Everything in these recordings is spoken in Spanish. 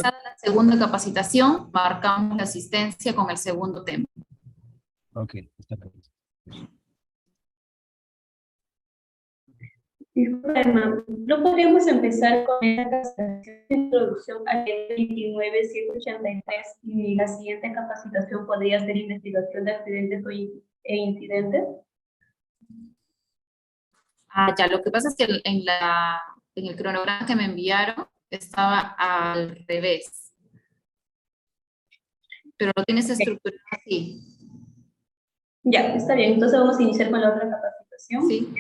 La segunda capacitación, marcamos la asistencia con el segundo tema. Ok, está bien. Disculpa, Emma, ¿no podríamos empezar con esta capacitación de introducción a la ley 29.183 y la siguiente capacitación podría ser investigación de accidentes e incidentes? Ah, ya, lo que pasa es que en el cronograma que me enviaron estaba al revés. Pero lo tienes estructurado así. Ya, está bien. Entonces vamos a iniciar con la otra capacitación. Sí.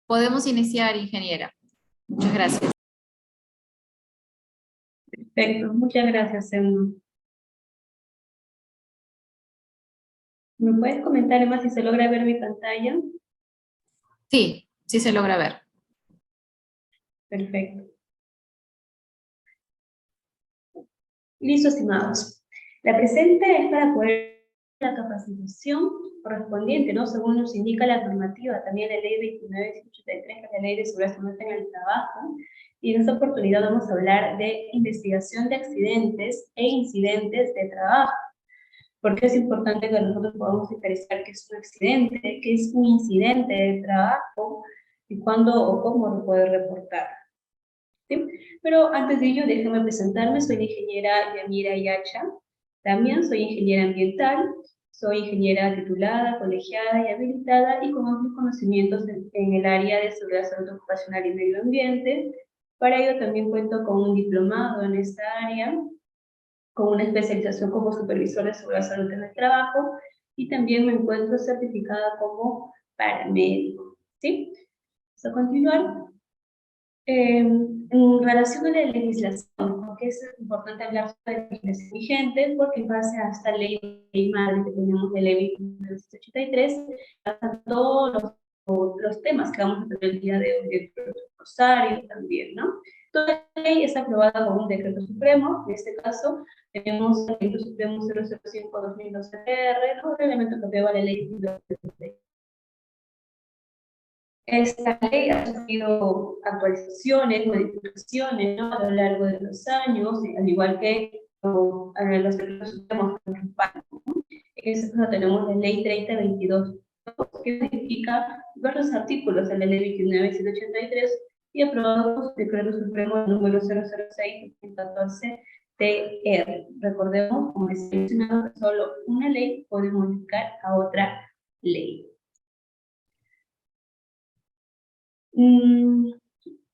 Podemos iniciar, ingeniera. Muchas gracias. Perfecto, muchas gracias, Emma. ¿Me puedes comentar, Emma, si se logra ver mi pantalla? Sí, sí se logra ver. Perfecto. Listo, estimados. La presente es para poder la capacitación correspondiente, ¿no? Según nos indica la normativa, también la ley 2983, que es la ley de seguridad en el trabajo. Y en esta oportunidad vamos a hablar de investigación de accidentes e incidentes de trabajo. Porque es importante que nosotros podamos diferenciar qué es un accidente, qué es un incidente de trabajo y cuándo o cómo lo puede reportar. ¿Sí? Pero antes de ello, déjame presentarme. Soy la ingeniera Yamira Yacha. También soy ingeniera ambiental. Soy ingeniera titulada, colegiada y habilitada y con amplios conocimientos en el área de seguridad salud ocupacional y medio ambiente. Para ello también cuento con un diplomado en esta área, con una especialización como supervisor de seguridad salud en el trabajo y también me encuentro certificada como paramédico. ¿Sí? Vamos a continuar. En relación a la legislación, porque es importante hablar sobre la legislación vigente, porque en base a esta ley madre que tenemos de ley 1983, pasan todos los temas que vamos a tener el día de hoy, el rosario también, ¿no? Toda la ley es aprobada por un decreto supremo, en este caso tenemos el decreto supremo 005/2012-PR, ¿no? Reglamento que aprueba la ley 1983. Esta ley ha sufrido actualizaciones, modificaciones, ¿no? A lo largo de los años, al igual que los decretos supremos que nos respaldan, ¿no? En este caso tenemos la ley 3022, que modifica varios artículos de la ley 29.183 y aprobado por el decreto supremo número 006/2014-TR. Recordemos, como decía mencionado, que solo una ley puede modificar a otra ley.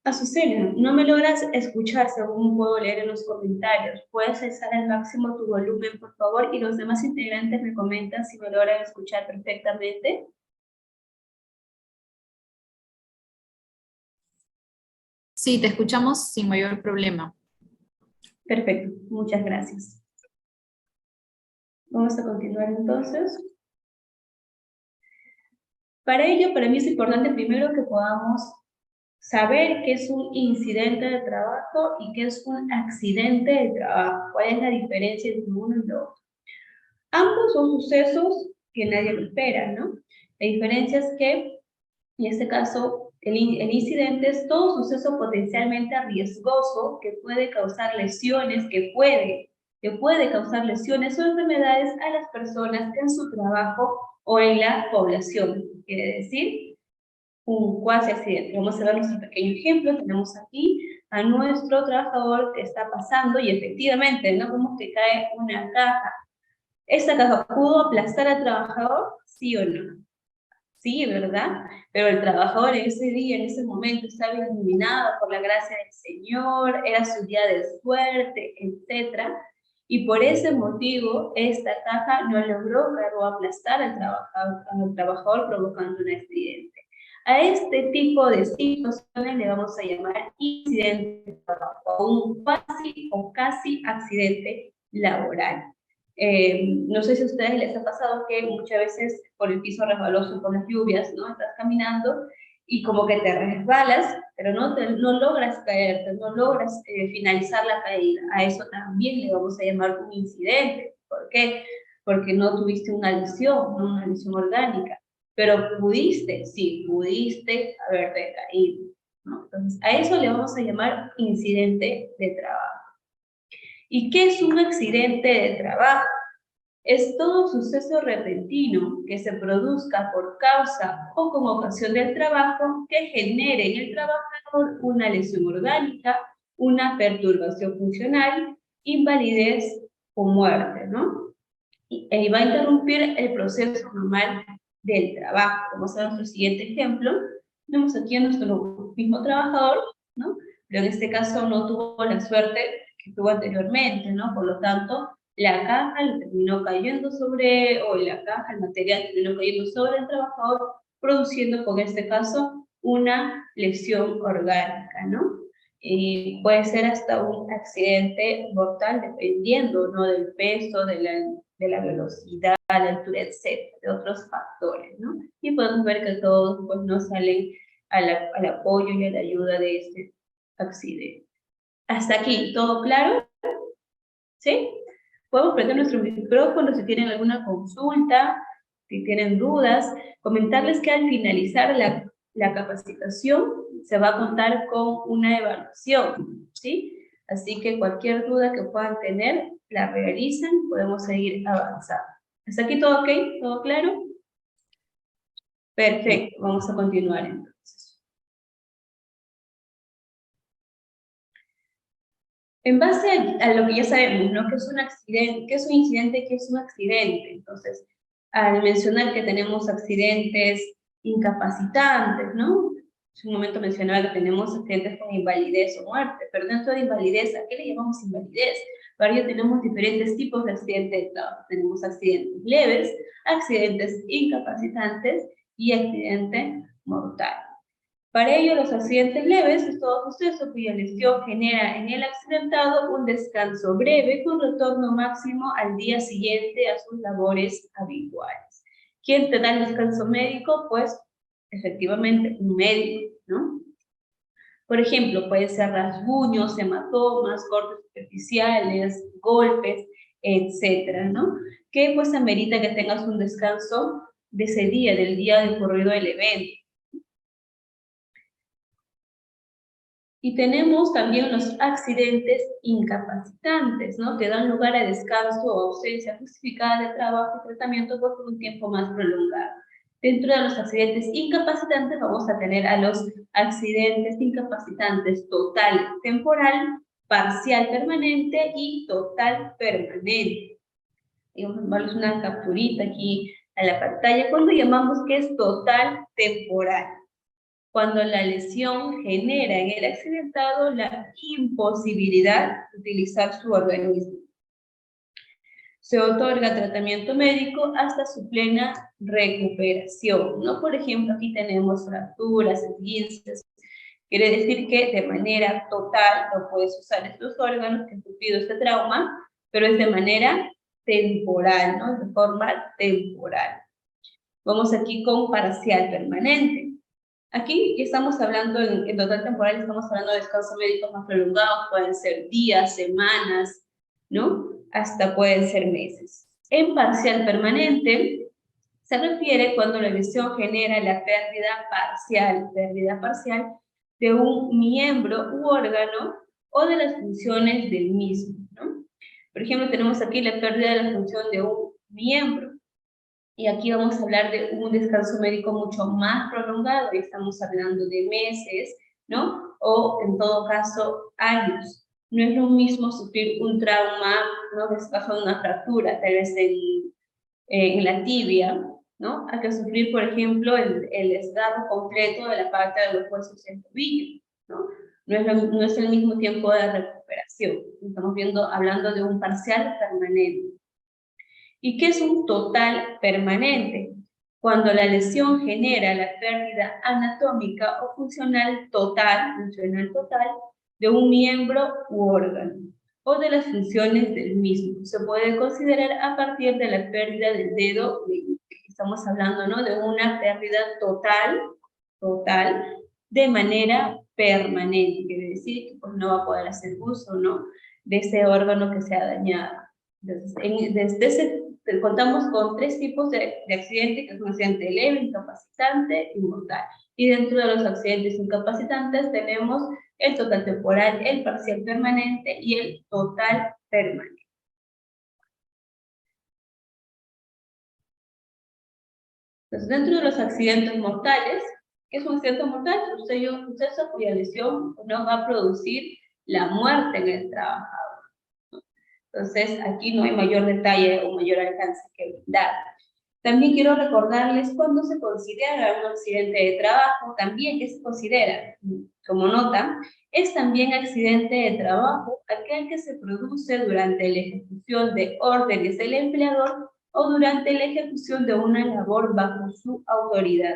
Azucena, no me logras escuchar según puedo leer en los comentarios. ¿Puedes alzar al máximo tu volumen, por favor? Y los demás integrantes me comentan si me logran escuchar perfectamente. Sí, te escuchamos sin mayor problema. Perfecto, muchas gracias. Vamos a continuar entonces. Para ello, para mí es importante primero que podamos saber qué es un incidente de trabajo y qué es un accidente de trabajo. ¿Cuál es la diferencia entre uno y lo otro? son sucesos que nadie lo espera, ¿no? La diferencia es que, en este caso, el incidente es todo suceso potencialmente riesgoso que puede causar lesiones, que puede causar lesiones o enfermedades a las personas en su trabajo o en la población. Quiere decir, un cuasi accidente. Vamos a ver nuestro pequeño ejemplo. Tenemos aquí a nuestro trabajador que está pasando y efectivamente, ¿no? Vemos que cae una caja. ¿Esta caja pudo aplastar al trabajador? ¿Sí o no? Sí, ¿verdad? Pero el trabajador en ese día, en ese momento, estaba iluminado por la gracia del Señor, era su día de suerte, etc. Y por ese motivo, esta caja no logró o aplastar al trabajador provocando un accidente. A este tipo de situaciones le vamos a llamar incidente de trabajo, o un cuasi o casi accidente laboral. No sé si a ustedes les ha pasado que muchas veces por el piso resbaloso, por las lluvias, ¿no? Estás caminando y como que te resbalas, pero no logras caerte, no logras finalizar la caída. A eso también le vamos a llamar un incidente. ¿Por qué? Porque no tuviste una lesión, no una lesión orgánica, pero pudiste, sí, pudiste haberte caído, ¿no? Entonces, a eso le vamos a llamar incidente de trabajo. ¿Y qué es un accidente de trabajo? Es todo suceso repentino que se produzca por causa o como ocasión del trabajo que genere en el trabajador una lesión orgánica, una perturbación funcional, invalidez o muerte, ¿no? Y va a interrumpir el proceso normal del trabajo. Vamos a ver nuestro siguiente ejemplo. Tenemos aquí a nuestro mismo trabajador, ¿no? Pero en este caso no tuvo la suerte que tuvo anteriormente, ¿no? Por lo tanto, la caja le terminó cayendo sobre, o la caja, el material terminó cayendo sobre el trabajador, produciendo, con este caso, una lesión orgánica, ¿no? Y puede ser hasta un accidente mortal, dependiendo, ¿no? Del peso, de la velocidad, la altura, etcétera, de otros factores, ¿no? Y podemos ver que todos, pues, no salen al apoyo y a la ayuda de este accidente. Hasta aquí, ¿todo claro? ¿Sí? Podemos prender nuestro micrófono si tienen alguna consulta, si tienen dudas. Comentarles que al finalizar la capacitación se va a contar con una evaluación, ¿sí? Así que cualquier duda que puedan tener, la realizan, podemos seguir avanzando. ¿Hasta aquí todo ok? ¿Todo claro? Perfecto, vamos a continuar entonces. En base a lo que ya sabemos, ¿no? ¿Qué es un accidente? ¿Qué es un incidente? ¿Qué es un accidente? Entonces, al mencionar que tenemos accidentes incapacitantes, ¿no? Hace un momento mencionaba que tenemos accidentes con invalidez o muerte, pero dentro de invalidez, ¿a qué le llamamos invalidez? Para ello tenemos diferentes tipos de accidentes de trabajo. Tenemos accidentes leves, accidentes incapacitantes y accidente mortal. Para ello, los accidentes leves es todo suceso cuya lesión genera en el accidentado un descanso breve con retorno máximo al día siguiente a sus labores habituales. ¿Quién te da el descanso médico? Pues, efectivamente, un médico, ¿no? Por ejemplo, puede ser rasguños, hematomas, cortes superficiales, golpes, etcétera, ¿no? Que pues amerita que tengas un descanso de ese día, del día de ocurrido el evento. Y tenemos también los accidentes incapacitantes, ¿no? Que dan lugar a descanso o ausencia justificada de trabajo y tratamiento por un tiempo más prolongado. Dentro de los accidentes incapacitantes vamos a tener a los accidentes incapacitantes total temporal, parcial permanente y total permanente. Y vamos a tomarles una capturita aquí a la pantalla cuando llamamos que es total temporal. Cuando la lesión genera en el accidentado la imposibilidad de utilizar su organismo. Se otorga tratamiento médico hasta su plena recuperación, ¿no? Por ejemplo, aquí tenemos fracturas, esguinces. Quiere decir que de manera total no puedes usar estos órganos que han sufrido este trauma, pero es de manera temporal, ¿no? De forma temporal. Vamos aquí con parcial permanente. Aquí estamos hablando, en total temporal, estamos hablando de descansos médicos más prolongados, pueden ser días, semanas, ¿no? Hasta pueden ser meses. En parcial permanente, se refiere cuando la lesión genera la pérdida parcial de un miembro u órgano o de las funciones del mismo, ¿no? Por ejemplo, tenemos aquí la pérdida de la función de un miembro, y aquí vamos a hablar de un descanso médico mucho más prolongado, y estamos hablando de meses, ¿no? O en todo caso, años. No es lo mismo sufrir un trauma, ¿no? Que se pasó de una fractura, tal vez en la tibia, ¿no? A que sufrir, por ejemplo, el desgarro completo de la parte de los huesos del tobillo, ¿no? No es el mismo tiempo de recuperación. Estamos hablando de un parcial permanente. ¿Y qué es un total permanente? Cuando la lesión genera la pérdida anatómica o funcional total de un miembro u órgano, o de las funciones del mismo. Se puede considerar a partir de la pérdida del dedo meñique. Estamos hablando, ¿no?, de una pérdida total, de manera permanente. Quiere decir que pues, no va a poder hacer uso, ¿no?, de ese órgano que se ha dañado. Entonces, contamos con 3 tipos de accidente, que es un accidente leve, incapacitante y mortal. Y dentro de los accidentes incapacitantes tenemos el total temporal, el parcial permanente y el total permanente. Entonces, dentro de los accidentes mortales, ¿qué es un accidente mortal? Un suceso cuya lesión no va a producir la muerte en el trabajador. Entonces, aquí no hay mayor detalle o mayor alcance que brindar. También quiero recordarles cuándo se considera un accidente de trabajo, también qué se considera. Como nota, es también accidente de trabajo aquel que se produce durante la ejecución de órdenes del empleador o durante la ejecución de una labor bajo su autoridad,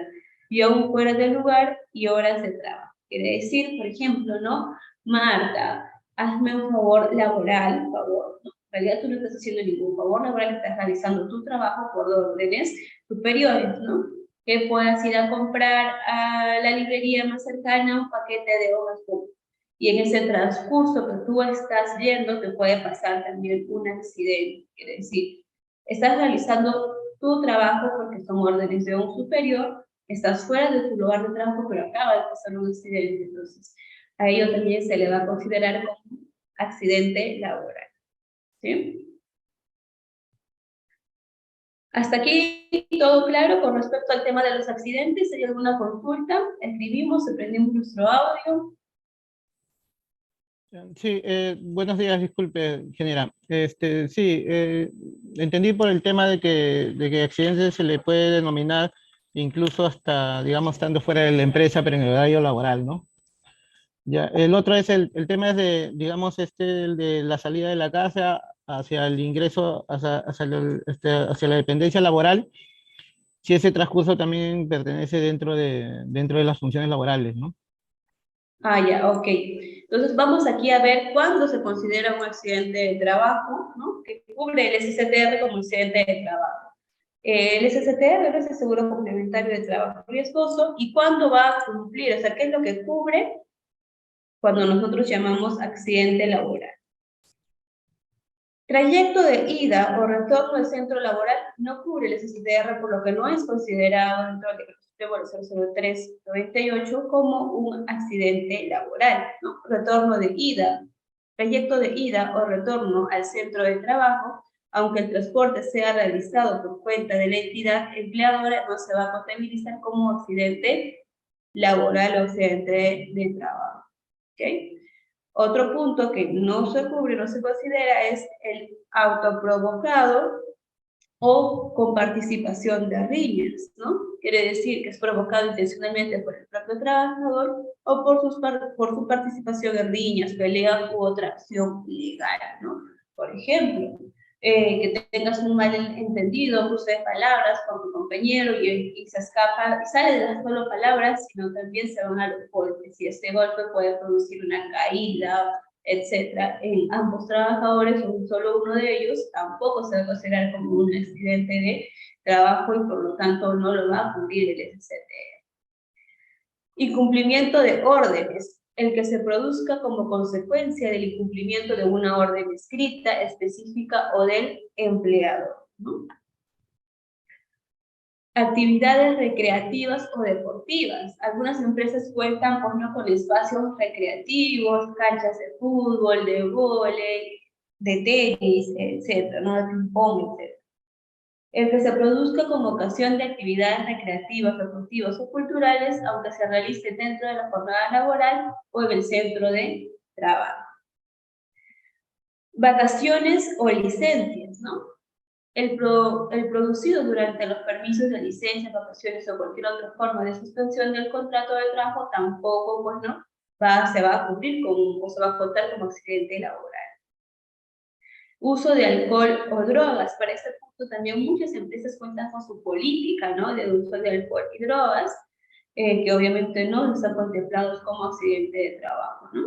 y aún fuera del lugar y horas de trabajo. Quiere decir, por ejemplo, ¿no? Marta, hazme un favor laboral, por favor, ¿no? En realidad tú no estás haciendo ningún favor laboral, estás realizando tu trabajo por órdenes superiores, ¿no? Que puedas ir a comprar a la librería más cercana un paquete de hojas públicas. Y en ese transcurso que tú estás yendo, te puede pasar también un accidente. Quiere decir, estás realizando tu trabajo porque son órdenes de un superior, estás fuera de tu lugar de trabajo, pero acaba de pasar un accidente. Entonces, a ello también se le va a considerar como accidente laboral. ¿Sí? Hasta aquí todo claro con respecto al tema de los accidentes. ¿Hay alguna consulta? Escribimos, prendimos nuestro audio. Sí, buenos días, disculpe, ingeniera. Sí, entendí por el tema de que accidentes se le puede denominar incluso hasta, digamos, estando fuera de la empresa, pero en el horario laboral, ¿no? Ya, el otro es el tema es de, digamos, el de la salida de la casa hacia el ingreso, hacia la dependencia laboral, si ese transcurso también pertenece dentro de las funciones laborales, ¿no? Ah, ya, ok. Entonces vamos aquí a ver cuándo se considera un accidente de trabajo, ¿no? Que cubre el SSTR como accidente de trabajo. El SSTR es el seguro complementario de trabajo riesgoso, y cuándo va a cumplir, o sea, ¿qué es lo que cubre cuando nosotros llamamos accidente laboral? Trayecto de ida o retorno al centro laboral no cubre el SSTR, por lo que no es considerado dentro del decreto 003/98 como un accidente laboral, ¿no? Retorno de ida, trayecto de ida o retorno al centro de trabajo, aunque el transporte sea realizado por cuenta de la entidad empleadora, no se va a contabilizar como accidente laboral o accidente de trabajo. ¿Okay? Otro punto que no se cubre, no se considera, es el autoprovocado o con participación de riñas, ¿no? Quiere decir que es provocado intencionalmente por el propio trabajador o por su participación en riñas, peleas u otra acción ilegal, ¿no? Por ejemplo, que tengas un malentendido, cruce de palabras con tu compañero y se escapa, y sale de las solo palabras, sino también se van a los golpes, y este golpe puede producir una caída, etcétera. En ambos trabajadores o solo uno de ellos, tampoco se va a considerar como un accidente de trabajo, y por lo tanto no lo va a cubrir el SSTR. Incumplimiento de órdenes. El que se produzca como consecuencia del incumplimiento de una orden escrita, específica o del empleador. ¿no? Actividades recreativas o deportivas. Algunas empresas cuentan, pues, ¿no?, con espacios recreativos, canchas de fútbol, de vóley, de tenis, etcétera, ¿no?, de ping-pong, etcétera. El que se produzca con ocasión de actividades recreativas, deportivas o culturales, aunque se realice dentro de la jornada laboral o en el centro de trabajo. Vacaciones o licencias, ¿no? El producido durante los permisos de licencias, vacaciones o cualquier otra forma de suspensión del contrato de trabajo tampoco, pues, ¿no?, se va a cubrir o se va a contar como accidente laboral. Uso de alcohol o drogas. Para este punto también muchas empresas cuentan con su política, ¿no?, de uso de alcohol y drogas, que obviamente no están contemplados como accidente de trabajo, ¿no?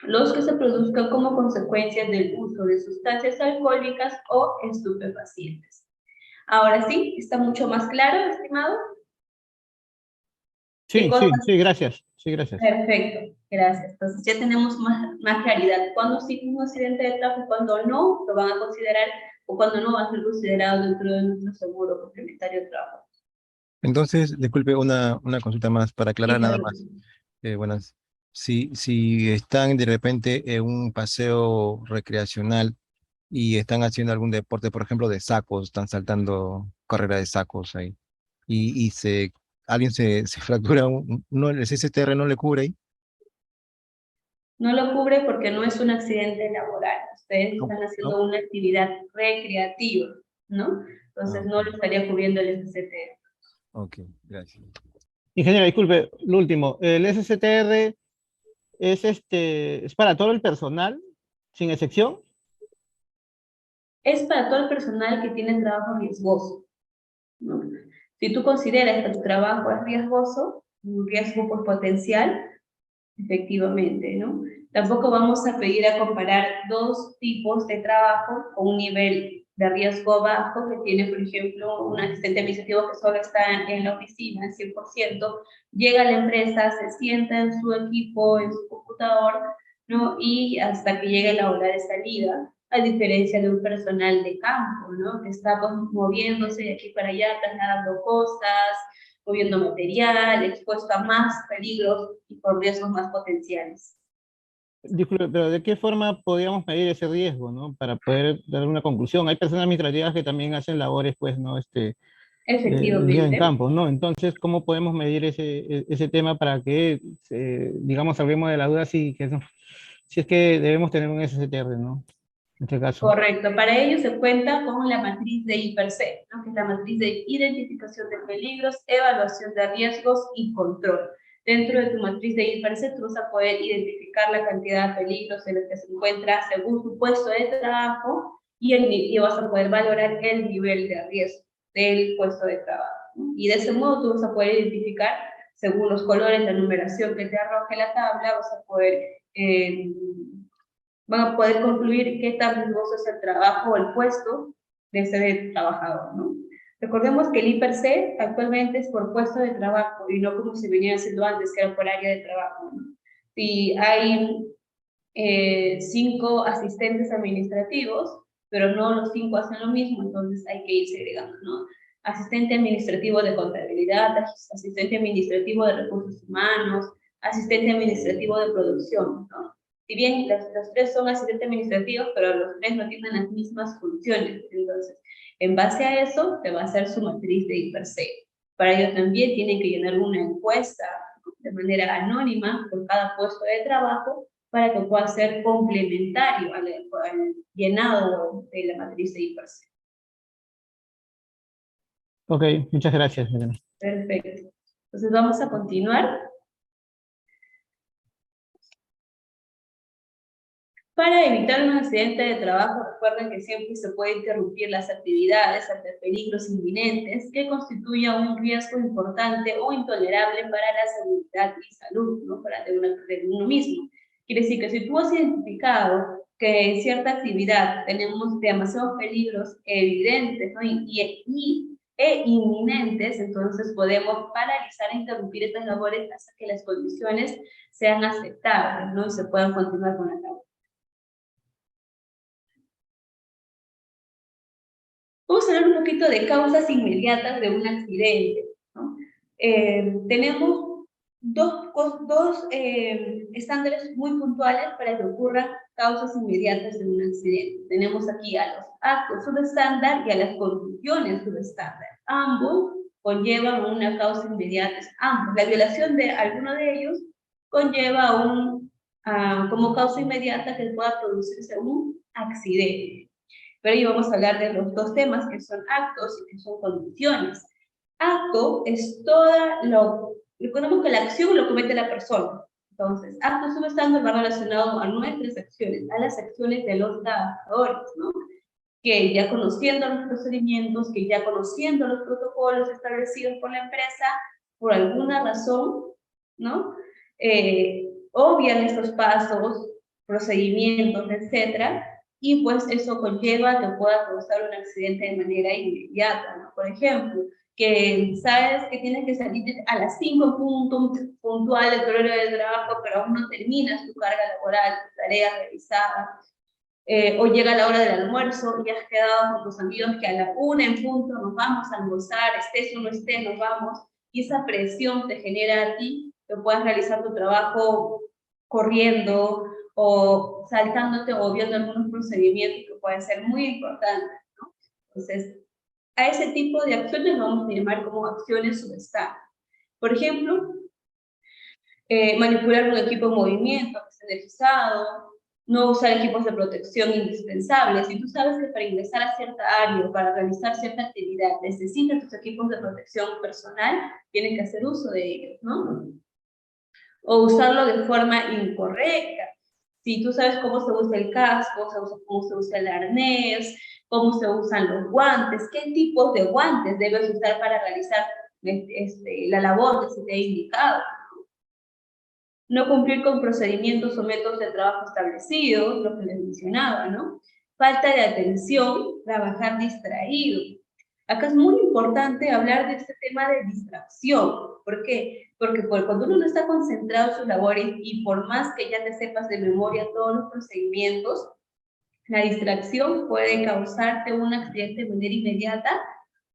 Los que se produzcan como consecuencia del uso de sustancias alcohólicas o estupefacientes. Ahora sí, ¿está mucho más claro, estimado? Sí, sí, gracias. Sí, gracias. Perfecto, gracias. Entonces ya tenemos más claridad. Cuándo sí es un accidente de tráfico, cuándo no lo van a considerar, o cuándo no va a ser considerado dentro de nuestro seguro complementario de trabajo. Entonces, disculpe, una consulta más para aclarar nada más. Buenas. Si están de repente en un paseo recreacional y están haciendo algún deporte, por ejemplo, de sacos, están saltando carrera de sacos ahí, y alguien se fractura, no, el SSTR no le cubre ahí. No lo cubre porque no es un accidente laboral. Ustedes No, están no. haciendo una actividad recreativa, ¿no? Entonces no lo estaría cubriendo el SCT. Ok, gracias. Ingeniero, disculpe, lo último. El SCTR es para todo el personal, sin excepción. Es para todo el personal que tiene trabajo riesgoso, ¿no? Si tú consideras que tu trabajo es riesgoso, un riesgo, pues, potencial, efectivamente, ¿no? Tampoco vamos a pedir a comparar dos tipos de trabajo con un nivel de riesgo bajo, que tiene, por ejemplo, un asistente administrativo que solo está en la oficina, al 100%, llega a la empresa, se sienta en su equipo, en su computador, ¿no?, y hasta que llegue la hora de salida, a diferencia de un personal de campo, ¿no?, que está, pues, moviéndose de aquí para allá, trasladando cosas, moviendo material, expuesto a más peligros y con riesgos más potenciales. Disculpe, pero ¿de qué forma podríamos medir ese riesgo, ¿no? Para poder dar una conclusión. Hay personas administrativas que también hacen labores, pues, ¿no? Ya en Efectivamente. campo, ¿no? Entonces, ¿cómo podemos medir ese tema para que, digamos, salgamos de la duda si es que debemos tener un SCTR, ¿no? En este caso. Correcto. Para ello se cuenta con la matriz de I+C, ¿no?, que es la matriz de identificación de peligros, evaluación de riesgos y control. Dentro de tu matriz de I+C tú vas a poder identificar la cantidad de peligros en los que se encuentra según tu puesto de trabajo y vas a poder valorar el nivel de riesgo del puesto de trabajo, ¿no? Y de ese modo tú vas a poder identificar, según los colores, la numeración que te arroje la tabla, vas a poder van a poder concluir qué tan riesgoso es el trabajo o el puesto de ese trabajador, ¿no? Recordemos que el I+C actualmente es por puesto de trabajo y no como se venía haciendo antes, que era por área de trabajo, ¿no? Si hay 5 asistentes administrativos, pero no los 5 hacen lo mismo, entonces hay que ir segregando, ¿no? Asistente administrativo de contabilidad, asistente administrativo de recursos humanos, asistente administrativo de producción, ¿no? Si bien los 3 son asistentes administrativos, pero los 3 no tienen las mismas funciones. Entonces, en base a eso, te va a hacer su matriz de I+C. Para ello también tienen que llenar una encuesta, ¿no?, de manera anónima por cada puesto de trabajo, para que pueda ser complementario al llenado de la matriz de I+C. Ok, muchas gracias, Elena. Perfecto. Entonces vamos a continuar. Para evitar un accidente de trabajo, recuerden que siempre se puede interrumpir las actividades ante peligros inminentes que constituya un riesgo importante o intolerable para la seguridad y salud, ¿no?, de uno mismo. Quiere decir que si tú has identificado que en cierta actividad tenemos demasiados peligros evidentes, ¿no?, e inminentes, entonces podemos paralizar e interrumpir estas labores hasta que las condiciones sean aceptables, ¿no?, y se puedan continuar con la labor. Vamos a hablar un poquito de causas inmediatas de un accidente, ¿no? Tenemos dos estándares muy puntuales para que ocurran causas inmediatas de un accidente. Tenemos aquí a los actos subestándar y a las condiciones subestándar. Ambos conllevan una causa inmediata. Ambos. La violación de alguno de ellos conlleva como causa inmediata que pueda producirse un accidente. Pero hoy vamos a hablar de los dos temas que son actos y que son condiciones. Acto es recordemos que la acción lo comete la persona. Entonces, acto subestándar va relacionado a nuestras acciones, a las acciones de los trabajadores, ¿no? Que ya conociendo los procedimientos, que ya conociendo los protocolos establecidos por la empresa, por alguna razón, ¿no? Obvian estos pasos, procedimientos, etcétera, y pues eso conlleva que pueda causar un accidente de manera inmediata, ¿no? Por ejemplo, que sabes que tienes que salir a las 5 puntual del horario de trabajo, pero aún no terminas tu carga laboral, tu tarea realizada, o llega la hora del almuerzo y has quedado con tus amigos que a la 1 en punto nos vamos a almorzar, estés o no estés, nos vamos, y esa presión te genera a ti que puedas realizar tu trabajo corriendo o saltándote o viendo algunos procedimientos que pueden ser muy importantes, ¿no? Entonces, a ese tipo de acciones lo vamos a llamar como acciones subestándar. Por ejemplo, manipular un equipo en movimiento que esté energizado, no usar equipos de protección indispensables. Si tú sabes que para ingresar a cierta área o para realizar cierta actividad necesitas tus equipos de protección personal, tienes que hacer uso de ellos, ¿no? O usarlo de forma incorrecta. Si tú sabes cómo se usa el casco, cómo se usa el arnés, cómo se usan los guantes, qué tipos de guantes debes usar para realizar la labor que se te ha indicado. No cumplir con procedimientos o métodos de trabajo establecidos, lo que les mencionaba, ¿no? Falta de atención, trabajar distraído. Acá es muy importante hablar de este tema de distracción. ¿Por qué? Porque cuando uno no está concentrado en sus labores y por más que ya te sepas de memoria todos los procedimientos, la distracción puede causarte un accidente de manera inmediata.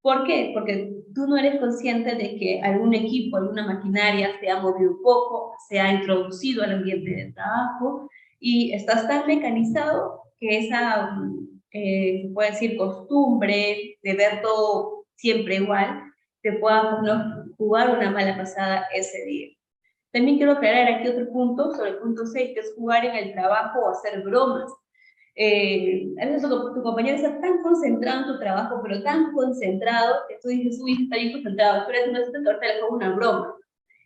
¿Por qué? Porque tú no eres consciente de que algún equipo, alguna maquinaria se ha movido un poco, se ha introducido al ambiente de trabajo y estás tan mecanizado que esa, se puede decir, costumbre de ver todo siempre igual, te pueda jugar una mala pasada ese día. También quiero aclarar aquí otro punto, sobre el punto 6, que es jugar en el trabajo o hacer bromas. A veces tu compañero está tan concentrado en tu trabajo, pero tan concentrado, que tú dices, uy, está bien concentrado, espérate, no necesitas que ahorita le hago una broma.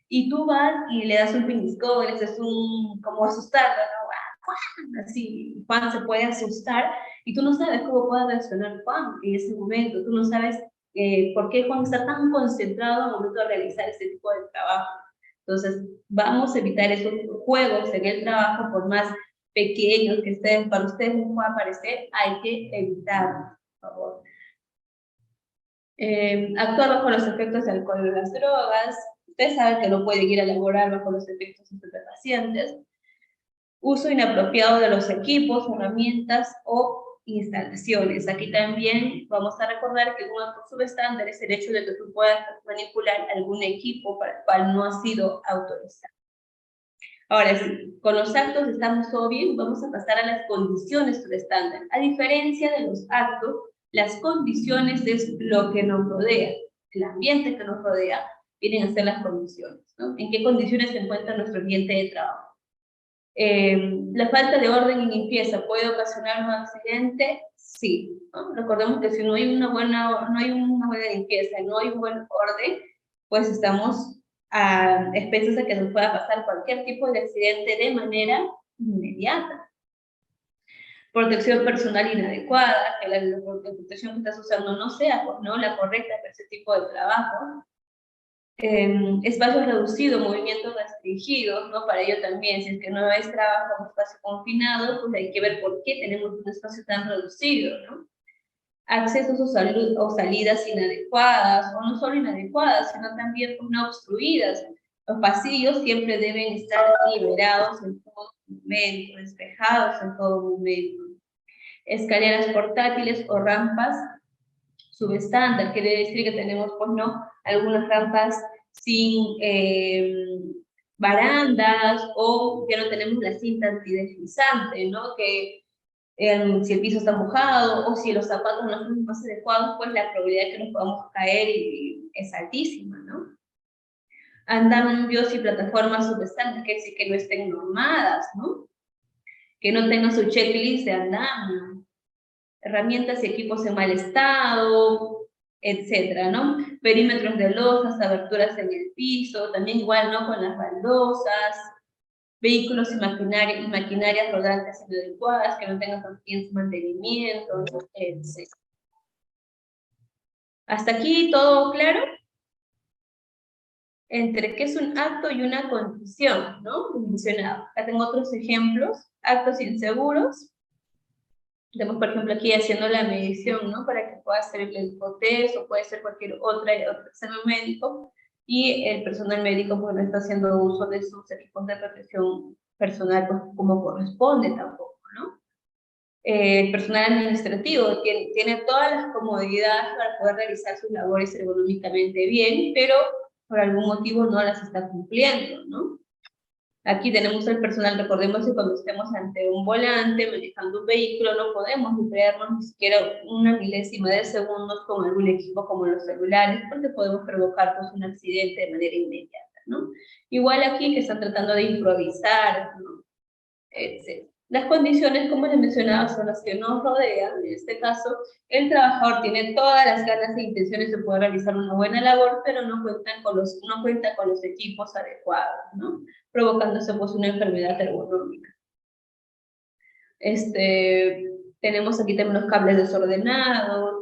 Y tú vas y le das un pellizcón, le haces como asustarlo, ¿no? Así, Juan se puede asustar, y tú no sabes cómo puede reaccionar Juan en ese momento, tú no sabes por qué Juan está tan concentrado al momento de realizar ese tipo de trabajo. Entonces, vamos a evitar esos juegos en el trabajo, por más pequeños que estén, para ustedes no puedan parecer, hay que evitarlo, por favor. Actuar bajo los efectos de alcohol o las drogas. Ustedes saben que no pueden ir a laborar bajo los efectos estupefacientes. Uso inapropiado de los equipos, herramientas o instalaciones. Aquí también vamos a recordar que un acto subestándar es el hecho de que tú puedas manipular algún equipo para el cual no ha sido autorizado. Ahora sí, con los actos estamos todo bien, vamos a pasar a las condiciones subestándar. A diferencia de los actos, las condiciones es lo que nos rodea, el ambiente que nos rodea, vienen a ser las condiciones, ¿no? ¿En qué condiciones se encuentra nuestro ambiente de trabajo? La falta de orden y limpieza puede ocasionar un accidente, sí, ¿no? Recordemos que si no hay una buena limpieza, no hay un buen orden, pues estamos a expensas de que nos pueda pasar cualquier tipo de accidente de manera inmediata. Protección personal inadecuada, que la protección que estás usando no sea la correcta para ese tipo de trabajo. Espacios reducidos, movimientos restringidos, ¿no? Para ello también, si es que no es trabajo en un espacio confinado, pues hay que ver por qué tenemos un espacio tan reducido, ¿no? Accesos o salidas inadecuadas, o no solo inadecuadas, sino también no obstruidas. Los pasillos siempre deben estar liberados en todo momento, despejados en todo momento. Escaleras portátiles o rampas subestándar, quiere decir que tenemos, pues, ¿no?, algunas rampas sin barandas, o ya no tenemos la cinta antideslizante, ¿no?, que si el piso está mojado, o si los zapatos no son más adecuados, pues la probabilidad de que nos podamos caer es altísima, ¿no? Andamios y plataformas subestantes, que decir que no estén normadas, ¿no? Que no tengan su checklist de andamio. Herramientas y equipos en mal estado, etcétera, ¿no? Perímetros de losas, aberturas en el piso, también igual, ¿no?, con las baldosas, vehículos y maquinarias rodantes inadecuadas, que no tengan también su mantenimiento, etc. ¿Hasta aquí todo claro? Entre qué es un acto y una condición, ¿no? Mencionado. Acá tengo otros ejemplos. Actos inseguros. Estamos, por ejemplo, aquí haciendo la medición, ¿no?, para que pueda hacer el hipotest, o puede ser cualquier otro examen médico, y el personal médico, pues, no está haciendo uso de sus equipos de protección personal, pues, como corresponde tampoco, ¿no? El personal administrativo tiene todas las comodidades para poder realizar sus labores ergonómicamente bien, pero por algún motivo no las está cumpliendo, ¿no? Aquí tenemos el personal, recordemos que cuando estemos ante un volante, manejando un vehículo, no podemos distraernos ni siquiera una milésima de segundos con algún equipo como los celulares, porque podemos provocar, pues, un accidente de manera inmediata, ¿no? Igual aquí que están tratando de improvisar, ¿no?, etc. Las condiciones, como les mencionaba, son las que nos rodean. En este caso, el trabajador tiene todas las ganas e intenciones de poder realizar una buena labor, pero no cuenta con los equipos adecuados, ¿no?, provocándose, pues, una enfermedad ergonómica. Tenemos aquí también los cables desordenados,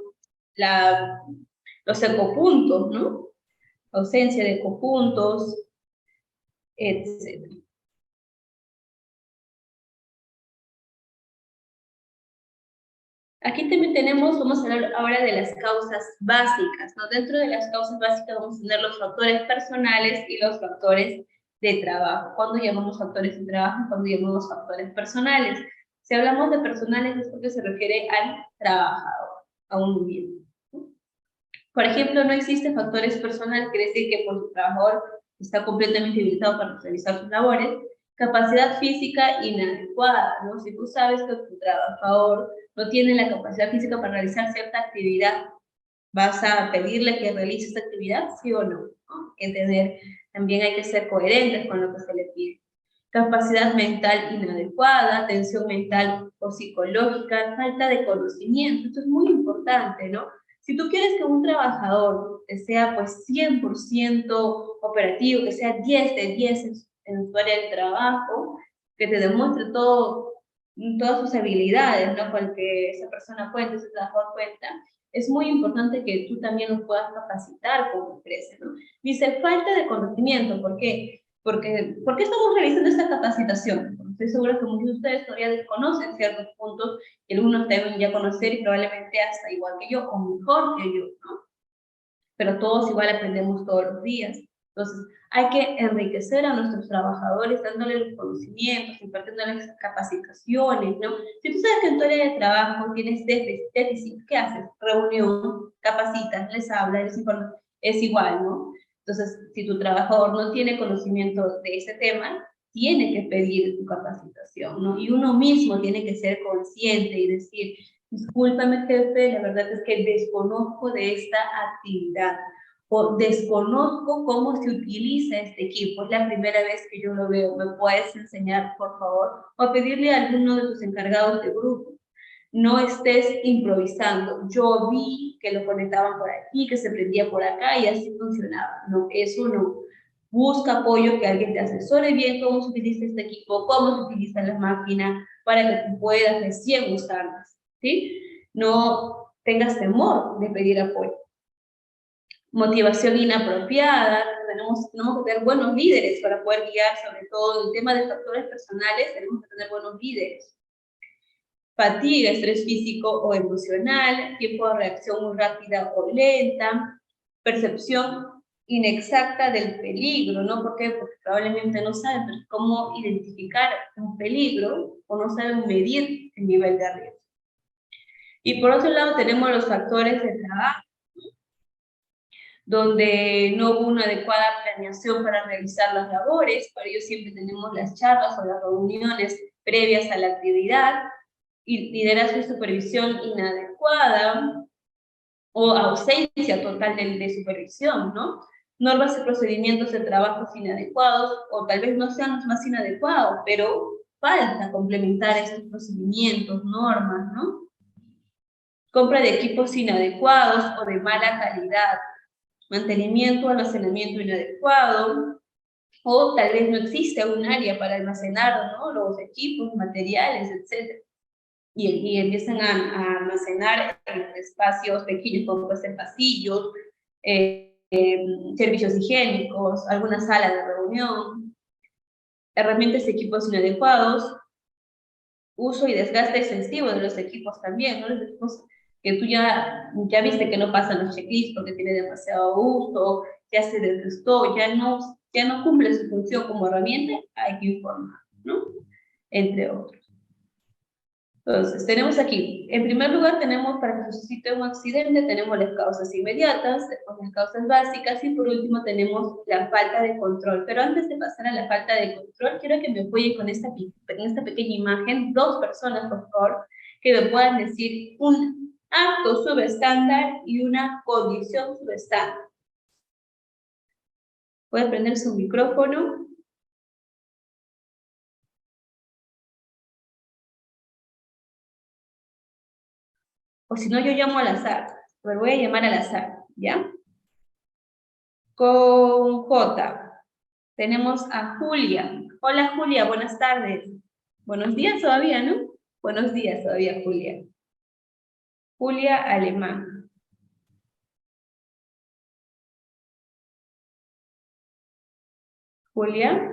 los ecopuntos, ¿no?, ausencia de ecopuntos, etc. Aquí también vamos a hablar ahora de las causas básicas, ¿no? Dentro de las causas básicas vamos a tener los factores personales y los factores de trabajo. ¿Cuándo llamamos factores de trabajo y cuándo llamamos factores personales? Si hablamos de personales es porque se refiere al trabajador, a un individuo. Por ejemplo, no existen factores personales, quiere decir que pues, el trabajador está completamente habilitado para realizar sus labores. Capacidad física inadecuada, ¿no? Si tú sabes que tu trabajador no tiene la capacidad física para realizar cierta actividad, ¿vas a pedirle que realice esta actividad? ¿Sí o no? También hay que ser coherentes con lo que se le pide. Capacidad mental inadecuada, tensión mental o psicológica, falta de conocimiento. Esto es muy importante, ¿no? Si tú quieres que un trabajador sea, pues, 100% operativo, que sea 10 de 10 en su área de trabajo, que te demuestre todas sus habilidades, ¿no?, con que esa persona cuenta, ese trabajador cuenta, es muy importante que tú también los puedas capacitar como empresa, ¿no? Dice, falta de conocimiento, ¿por qué? ¿Por qué estamos realizando esta capacitación? Estoy segura que muchos de ustedes todavía desconocen ciertos puntos que algunos deben ya conocer y probablemente hasta igual que yo, o mejor que yo, ¿no? Pero todos igual aprendemos todos los días. Entonces, hay que enriquecer a nuestros trabajadores, dándoles los conocimientos, impartiéndoles capacitaciones, ¿no? Si tú sabes que en tu área de trabajo tienes déficit, ¿qué haces? Reunión, capacitas, les hablas, les informas, es igual, ¿no? Entonces, si tu trabajador no tiene conocimiento de ese tema, tiene que pedir tu capacitación, ¿no? Y uno mismo tiene que ser consciente y decir, discúlpame, jefe, la verdad es que desconozco de esta actividad, o desconozco cómo se utiliza este equipo, es la primera vez que yo lo veo, ¿me puedes enseñar, por favor? O pedirle a alguno de tus encargados de grupo. No estés improvisando. Yo vi que lo conectaban por aquí, que se prendía por acá y así funcionaba. No, eso no. Busca apoyo, que alguien te asesore bien cómo se utiliza este equipo, cómo se utilizan las máquinas, para que tú puedas recién usarlas, ¿sí? No tengas temor de pedir apoyo. Motivación inapropiada, tenemos que tener buenos líderes para poder guiar, sobre todo el tema de factores personales, tenemos que tener buenos líderes. Fatiga, estrés físico o emocional, tiempo de reacción muy rápida o lenta, percepción inexacta del peligro, ¿no? ¿Por qué? Porque probablemente no saben cómo identificar un peligro o no saben medir el nivel de riesgo. Y por otro lado tenemos los factores de trabajo, donde no hubo una adecuada planeación para realizar las labores. Para ello siempre tenemos las charlas o las reuniones previas a la actividad, y liderazgo y supervisión inadecuada o ausencia total de supervisión, ¿no? Normas y procedimientos de trabajos inadecuados, o tal vez no sean los más inadecuados, pero falta complementar estos procedimientos, normas, ¿no? Compra de equipos inadecuados o de mala calidad, mantenimiento o almacenamiento inadecuado, o tal vez no existe un área para almacenar, ¿no?, los equipos, materiales, etc. Y empiezan a almacenar en espacios pequeños, como pueden ser pasillos, servicios higiénicos, alguna sala de reunión, herramientas y equipos inadecuados, uso y desgaste excesivo de los equipos también, ¿no? Los equipos que tú ya viste que no pasan los checklists porque tiene demasiado uso, ya se desgastó, ya no cumple su función como herramienta, hay que informar, ¿no? Entre otros. Entonces, tenemos aquí, en primer lugar, tenemos para que suscite un accidente, tenemos las causas inmediatas, después las causas básicas, y por último tenemos la falta de control. Pero antes de pasar a la falta de control, quiero que me apoyen con esta pequeña imagen, 2 personas, por favor, que me puedan decir un acto subestándar y una condición subestándar. Puede prender su micrófono. O si no, yo llamo al azar. Pero voy a llamar al azar, ¿ya? Con J. Tenemos a Julia. Hola, Julia, buenas tardes. Buenos días todavía, ¿no? Buenos días todavía, Julia. Julia Alemán. Julia.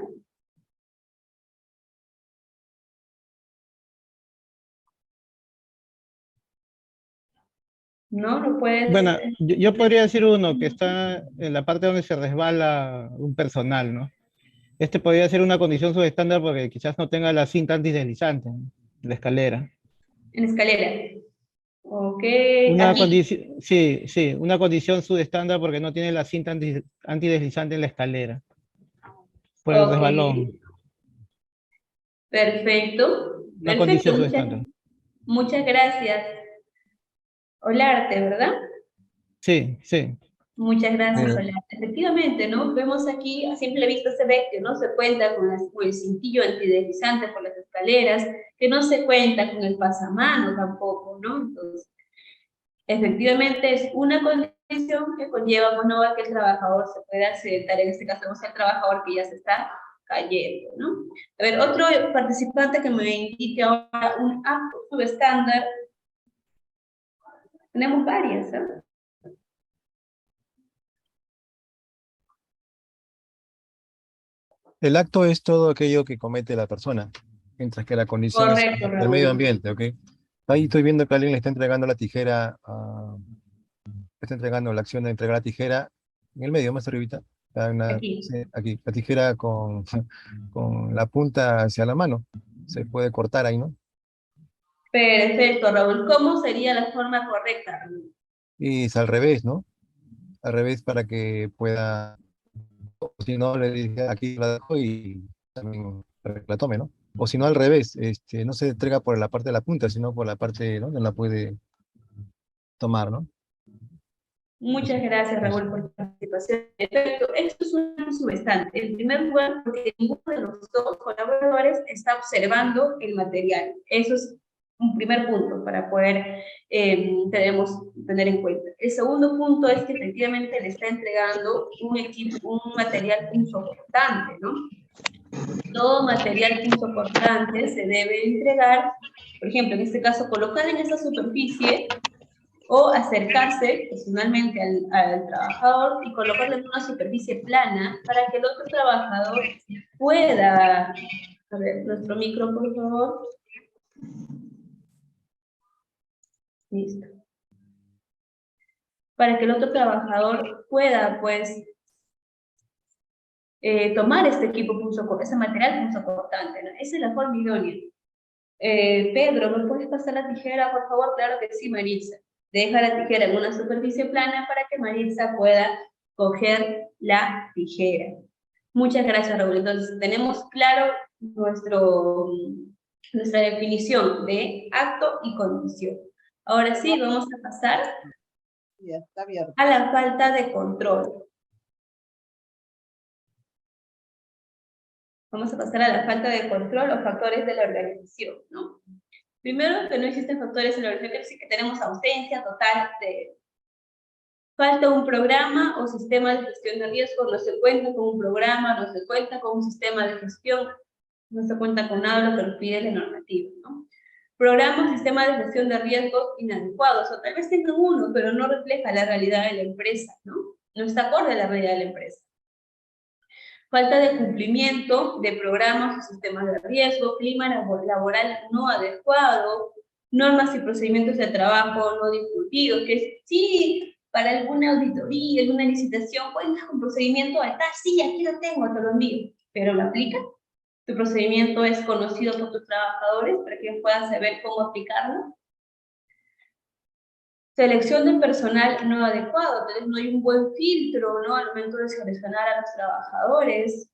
No puedes. Bueno, yo podría decir uno que está en la parte donde se resbala un personal, ¿no? Este podría ser una condición subestándar porque quizás no tenga la cinta antideslizante, ¿no?, la escalera. En escalera. Ok. Una condición, sí, una condición subestándar porque no tiene la cinta antideslizante en la escalera. Por el resbalón. Perfecto. Una condición subestándar. Muchas gracias. Olarte, ¿verdad? Sí. Muchas gracias, Olarte. Efectivamente, ¿no? Vemos aquí, a simple vista se ve que no se cuenta con el cintillo antideslizante por las escaleras, que no se cuenta con el pasamano tampoco, ¿no? Entonces, efectivamente es una condición que conlleva, bueno, a que el trabajador se pueda accidentar. En este caso tenemos al trabajador que ya se está cayendo, ¿no? A ver, otro participante que me indique ahora un acto subestándar. Tenemos varias, ¿eh? El acto es todo aquello que comete la persona, mientras que la condición Correcto, es el Raúl. medio ambiente, ¿ok? Ahí estoy viendo que alguien le está entregando la tijera, está entregando la acción de entregar la tijera en el medio, más arribita. Aquí. Sí, aquí, la tijera con, con la punta hacia la mano. Se puede cortar ahí, ¿no? Perfecto, Raúl. ¿Cómo sería la forma correcta, Raúl? Y es al revés, ¿no? Al revés para que pueda, o si no, le dije aquí la dejo y también la tome, ¿no? O si no, al revés, no se entrega por la parte de la punta, sino por la parte, ¿no?, donde la puede tomar, ¿no? Muchas gracias, Raúl, por tu participación. Perfecto. Esto es un subestante. En primer lugar, porque ninguno de los 2 colaboradores está observando el material. Eso es un primer punto para poder tener en cuenta. El segundo punto es que efectivamente le está entregando un material punzocortante, ¿no? Todo material punzocortante se debe entregar, por ejemplo, en este caso, colocar en esa superficie o acercarse personalmente al trabajador y colocarlo en una superficie plana para que el otro trabajador pueda... A ver, nuestro micro, por favor. Listo. Para que el otro trabajador pueda, pues, tomar este equipo ese material punzocortante, ¿no? Esa es la forma idónea. Pedro, ¿me puedes pasar la tijera, por favor? Claro que sí, Maritza. Deja la tijera en una superficie plana para que Maritza pueda coger la tijera. Muchas gracias, Raúl. Entonces, tenemos claro nuestra definición de acto y condición. Ahora sí, vamos a pasar a la falta de control. Vamos a pasar a la falta de control o factores de la organización, ¿no? Primero, que no existen factores en la organización, sí que tenemos ausencia total de... Falta un programa o sistema de gestión de riesgos, no se cuenta con un programa, no se cuenta con un sistema de gestión, no se cuenta con nada de lo que nos pide la normativa, ¿no? Programa o sistema de gestión de riesgos inadecuados, o tal vez tengan uno, pero no refleja la realidad de la empresa, ¿no? No está acorde a la realidad de la empresa. Falta de cumplimiento de programas o sistemas de riesgo, clima laboral no adecuado, normas y procedimientos de trabajo no difundidos, que sí, para alguna auditoría, alguna licitación, cuentas con procedimiento tal, sí, aquí lo tengo, te lo envío, pero ¿lo aplica? ¿Tu procedimiento es conocido por tus trabajadores para que puedan saber cómo aplicarlo? Selección de personal no adecuado, entonces no hay un buen filtro, ¿no? Al momento de seleccionar a los trabajadores.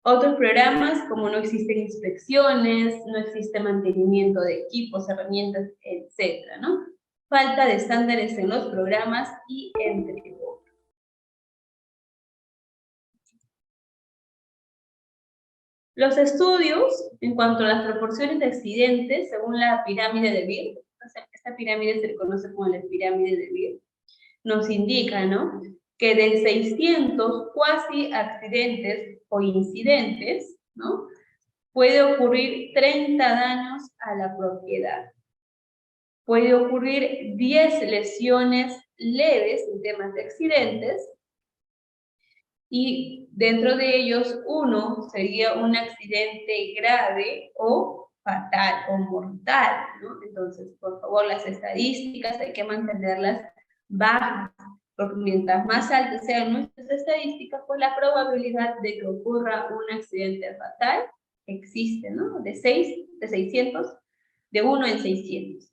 Otros programas, como no existen inspecciones, no existe mantenimiento de equipos, herramientas, etcétera, ¿no? Falta de estándares en los programas y entre otros. Los estudios, en cuanto a las proporciones de accidentes, según la pirámide de Beer, esta pirámide se le conoce como la pirámide de Beer, nos indica, ¿no?, que de 600 cuasi accidentes o incidentes, ¿no?, puede ocurrir 30 daños a la propiedad. Puede ocurrir 10 lesiones leves en temas de accidentes, y dentro de ellos, uno sería un accidente grave o fatal o mortal, ¿no? Entonces, por favor, las estadísticas hay que mantenerlas bajas, porque mientras más altas sean nuestras estadísticas, pues la probabilidad de que ocurra un accidente fatal existe, ¿no? De 600, de 1 en 600.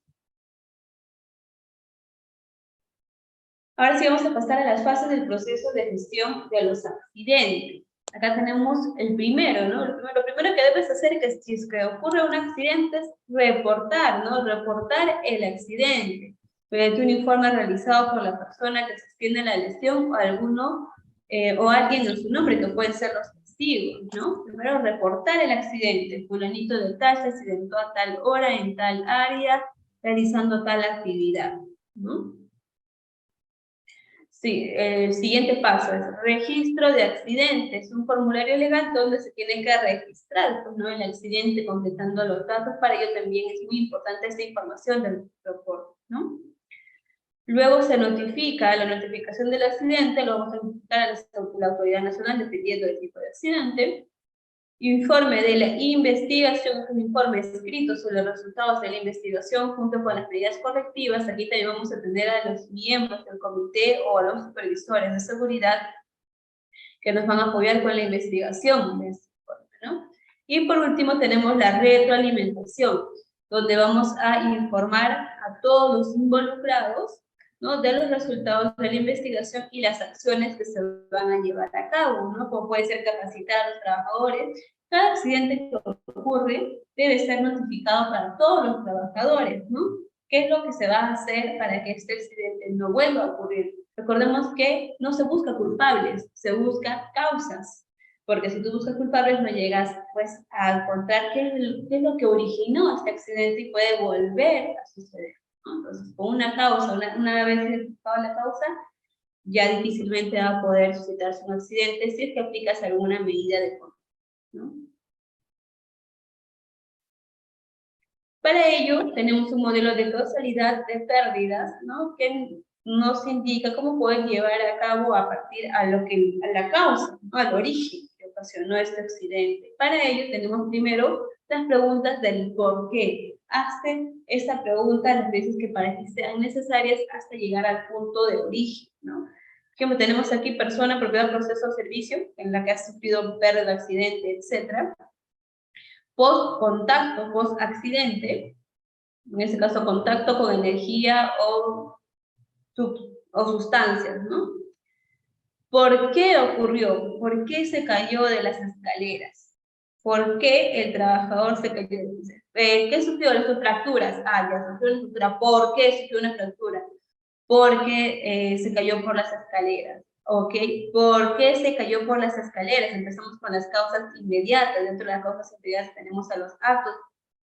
Ahora sí vamos a pasar a las fases del proceso de gestión de los accidentes. Acá tenemos el primero, ¿no? Lo primero que debes hacer es que si es que ocurre un accidente, es reportar, ¿no? Reportar el accidente. Mediante un informe realizado por la persona que sostiene la lesión o alguien en su nombre, que pueden ser los testigos, ¿no? Primero reportar el accidente. Fulanito de tal se accidentó a tal hora en tal área, realizando tal actividad, ¿no? Sí, el siguiente paso es registro de accidentes, un formulario legal donde se tiene que registrar, pues, ¿no?, el accidente, completando los datos. Para ello también es muy importante esta información del reporte, ¿no? Luego se notifica, la notificación del accidente, lo vamos a notificar a la Autoridad Nacional dependiendo del tipo de accidente. Informe de la investigación, es un informe escrito sobre los resultados de la investigación junto con las medidas correctivas. Aquí también vamos a tener a los miembros del comité o a los supervisores de seguridad que nos van a apoyar con la investigación de este informe, ¿no? Y por último tenemos la retroalimentación, donde vamos a informar a todos los involucrados, ¿no?, de los resultados de la investigación y las acciones que se van a llevar a cabo, ¿no? Como puede ser capacitar a los trabajadores. Cada accidente que ocurre debe ser notificado para todos los trabajadores, ¿no? ¿Qué es lo que se va a hacer para que este accidente no vuelva a ocurrir? Recordemos que no se busca culpables, se busca causas, porque si tú buscas culpables no llegas, pues, a encontrar qué es lo que originó este accidente y puede volver a suceder, ¿no? Entonces, con una causa, una vez identificada la causa, ya difícilmente va a poder suscitarse un accidente si es que aplicas alguna medida de control, ¿no? Para ello, tenemos un modelo de causalidad de pérdidas, ¿no?, que nos indica cómo poder llevar a cabo a partir a la causa, ¿no?, al origen que ocasionó este accidente. Para ello, tenemos primero las preguntas del por qué. Hazte esta pregunta las veces que para que sean necesarias hasta llegar al punto de origen, ¿no? Como tenemos aquí persona, propiedad, proceso o servicio, en la que ha sufrido pérdida, accidente, etc. Post-contacto, post-accidente, en este caso contacto con energía o o sustancias, ¿no? ¿Por qué ocurrió? ¿Por qué se cayó de las escaleras? ¿Por qué el trabajador se cayó? ¿Qué sufrió? Las fracturas. Ah, ya sufrió una fractura. ¿Por qué sufrió una fractura? Porque se cayó por las escaleras. ¿Ok? ¿Por qué se cayó por las escaleras? Empezamos con las causas inmediatas. Dentro de las causas inmediatas tenemos a los actos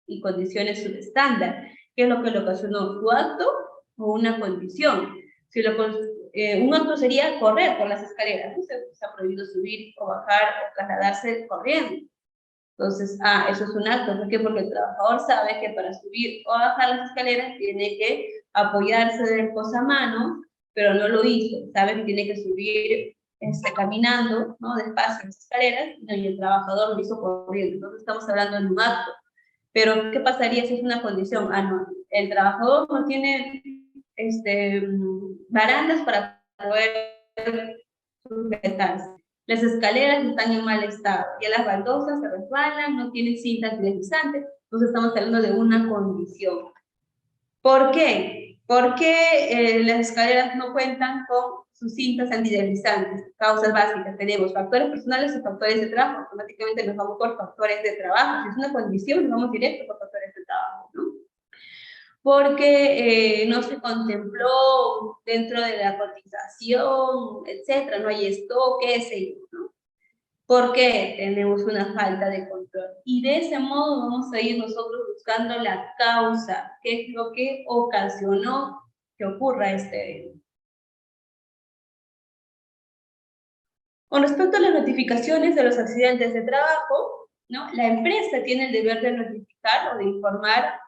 y condiciones subestándar. ¿Qué es lo que le ocasionó? ¿Su acto o una condición? Si un acto sería correr por las escaleras. Se ha prohibido subir o bajar o trasladarse corriendo. Entonces, eso es un acto. ¿Por qué? Porque el trabajador sabe que para subir o bajar las escaleras tiene que apoyarse del posamanos, pero no lo hizo. Sabe que tiene que subir caminando, ¿no? Despacio las escaleras, y el trabajador lo hizo corriendo. Entonces estamos hablando de un acto. Pero, ¿qué pasaría si es una condición? No, el trabajador no tiene barandas para poder sujetarse. Las escaleras están en mal estado, ya las baldosas se resbalan, no tienen cintas deslizantes, entonces estamos hablando de una condición. ¿Por qué? Porque las escaleras no cuentan con sus cintas antideslizantes. Causas básicas tenemos factores personales y factores de trabajo. Automáticamente nos vamos por factores de trabajo. Si es una condición, nos vamos directo por factores de trabajo, ¿no? Porque no se contempló dentro de la cotización, etcétera, no hay stock, qué sé yo, ¿no? Porque tenemos una falta de control. Y de ese modo vamos a ir nosotros buscando la causa, qué es lo que ocasionó que ocurra este evento. Con respecto a las notificaciones de los accidentes de trabajo, ¿no? La empresa tiene el deber de notificar o de informar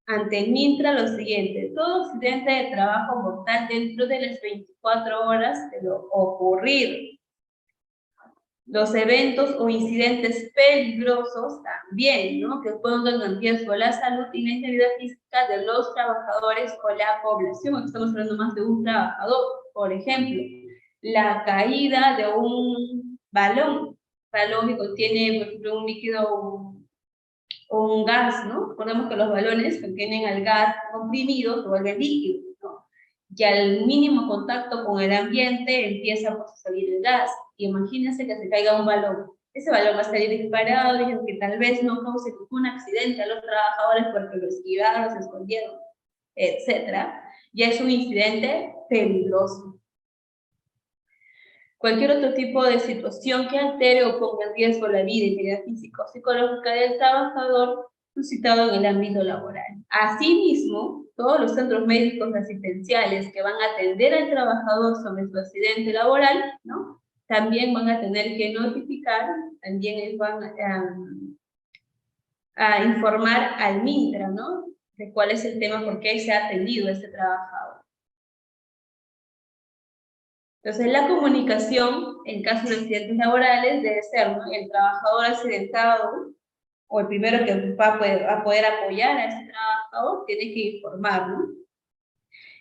ante el MINTRA lo siguiente: todo accidente de trabajo mortal dentro de las 24 horas de lo ocurrido. Los eventos o incidentes peligrosos también, ¿no? Que pongan en riesgo la salud y la integridad física de los trabajadores o la población. Aquí estamos hablando más de un trabajador. Por ejemplo, la caída de un balón que contiene, por ejemplo, un líquido o un gas, ¿no? Recordemos que los balones contienen al gas comprimido, se vuelve líquido, ¿no? Y al mínimo contacto con el ambiente empieza a salir el gas. Y imagínense que se caiga un balón. Ese balón va a salir disparado y aunque tal vez no cause ningún accidente a los trabajadores porque lo esquivaron, se escondieron, etc., ya es un incidente peligroso. Cualquier otro tipo de situación que altere o ponga en riesgo la vida, integridad física o psicológica del trabajador suscitado en el ámbito laboral. Asimismo, todos los centros médicos asistenciales que van a atender al trabajador sobre su accidente laboral, ¿no? También van a tener que notificar, también van a informar al MINTRA, ¿no? De cuál es el tema, por qué se ha atendido a este trabajador. Entonces, la comunicación en caso de accidentes laborales debe ser, ¿no? El trabajador accidentado o el primero que va a poder apoyar a ese trabajador tiene que informar, ¿no?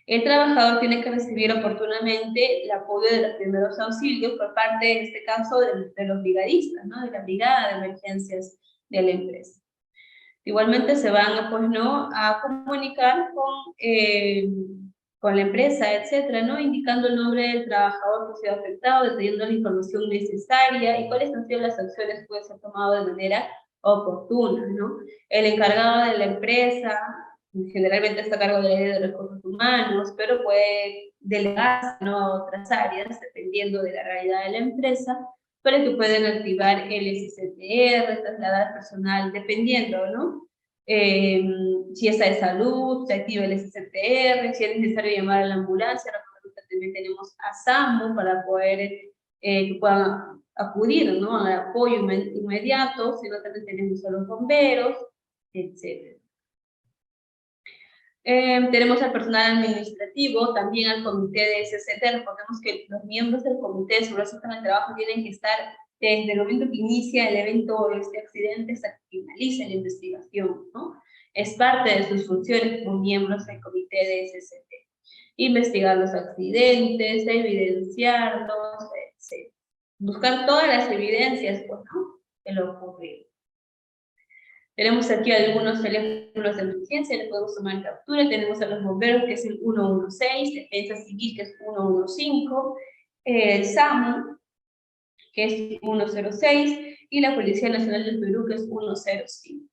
El trabajador tiene que recibir oportunamente el apoyo de los primeros auxilios por parte, en este caso, de los brigadistas, ¿no? De la brigada de emergencias de la empresa. Igualmente se van, pues, ¿no? A comunicar con la empresa, etcétera, ¿no? Indicando el nombre del trabajador que se ha afectado, detallando la información necesaria y cuáles han sido las acciones que pueden ser tomadas de manera oportuna, ¿no? El encargado de la empresa generalmente está a cargo del área de recursos humanos, pero puede delegarse, ¿no? A otras áreas, dependiendo de la realidad de la empresa, para que puedan activar el SCTR, trasladar personal, dependiendo, ¿no? Si está de salud, se activa el SCTR, si es necesario llamar a la ambulancia. También tenemos a SAMU para poder que puedan acudir, ¿no? Al apoyo inmediato, si no también tenemos a los bomberos, etc. Tenemos al personal administrativo, también al comité de SCT. Recordemos que los miembros del comité de seguridad en el trabajo tienen que estar desde el momento que inicia el evento o este accidente hasta que finalice la investigación, ¿no? Es parte de sus funciones como miembros del comité de SCT. Investigar los accidentes, evidenciarlos, etc. Buscar todas las evidencias, pues, ¿no? De lo ocurrido. Tenemos aquí algunos teléfonos de emergencia, les podemos tomar captura. Tenemos a los bomberos, que es el 116, Defensa Civil, que es 115, el SAMU, que es 106, y la Policía Nacional del Perú, que es 105.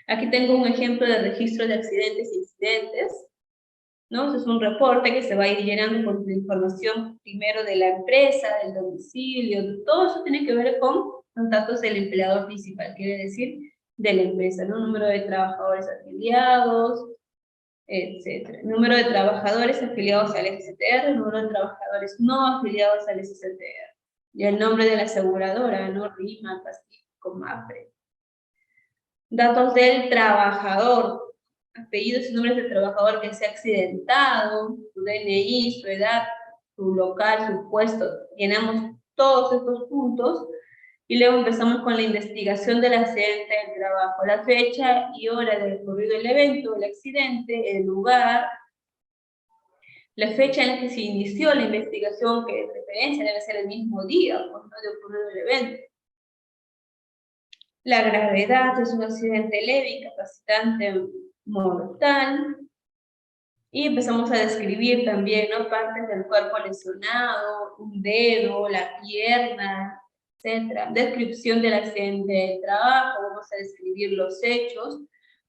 Aquí tengo un ejemplo de registro de accidentes e incidentes, ¿no? Este es un reporte que se va a ir llenando con la información primero de la empresa, del domicilio, todo eso tiene que ver con los datos del empleador principal, quiere decir de la empresa, ¿no? Número de trabajadores afiliados, etc. Número de trabajadores afiliados al SSTR, número de trabajadores no afiliados al SSTR. Y el nombre de la aseguradora, ¿no? RIMA, Pacífico, MAPRE. Datos del trabajador, apellidos y nombres del trabajador que se ha accidentado, su DNI, su edad, su local, su puesto. Llenamos todos estos puntos y luego empezamos con la investigación del accidente del trabajo, la fecha y hora del ocurrido el evento, el accidente, el lugar, la fecha en la que se inició la investigación, que de preferencia debe ser el mismo día, pues, ¿no?, de ocurrido el evento. La gravedad, es un accidente leve, incapacitante, mortal. Y empezamos a describir también, ¿no?, partes del cuerpo lesionado, un dedo, la pierna, etc. Descripción del accidente de trabajo, vamos a describir los hechos.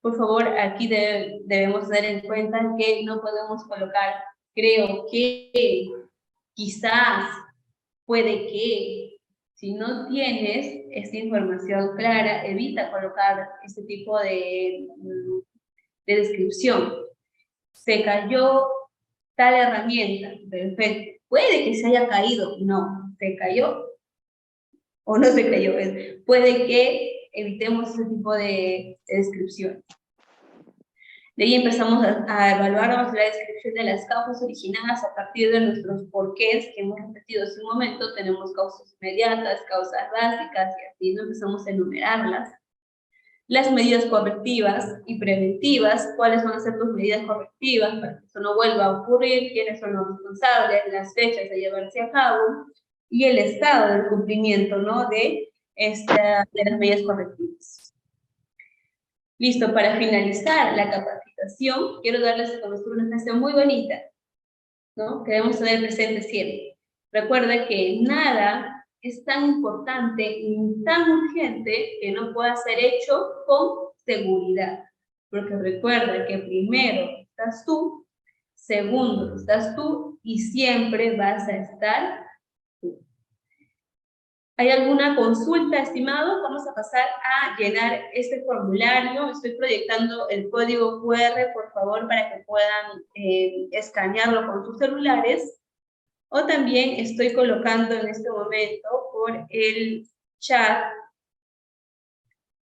Por favor, aquí debemos tener en cuenta que no podemos colocar creo que, quizás, puede que. Si no tienes esta información clara, evita colocar este tipo de descripción. Se cayó tal herramienta, perfecto. Puede que se haya caído, no, se cayó o no se cayó. Puede que evitemos ese tipo de descripción. De ahí empezamos a evaluar la descripción de las causas originadas a partir de nuestros porqués que hemos repetido hace un momento. Tenemos causas inmediatas, causas básicas, y así no empezamos a enumerarlas. Las medidas correctivas y preventivas, cuáles van a ser tus medidas correctivas para que eso no vuelva a ocurrir, quiénes son los responsables, las fechas de llevarse a cabo, y el estado del cumplimiento, ¿no?, de las medidas correctivas. Listo, para finalizar la capacitación, quiero darles a conocer una frase muy bonita, ¿no?, que debemos tener presente siempre. Recuerda que nada es tan importante y tan urgente que no pueda ser hecho con seguridad. Porque recuerda que primero estás tú, segundo estás tú y siempre vas a estar tú. ¿Hay alguna consulta, estimados? Vamos a pasar a llenar este formulario. Estoy proyectando el código QR, por favor, para que puedan escanearlo con sus celulares. O también estoy colocando en este momento por el chat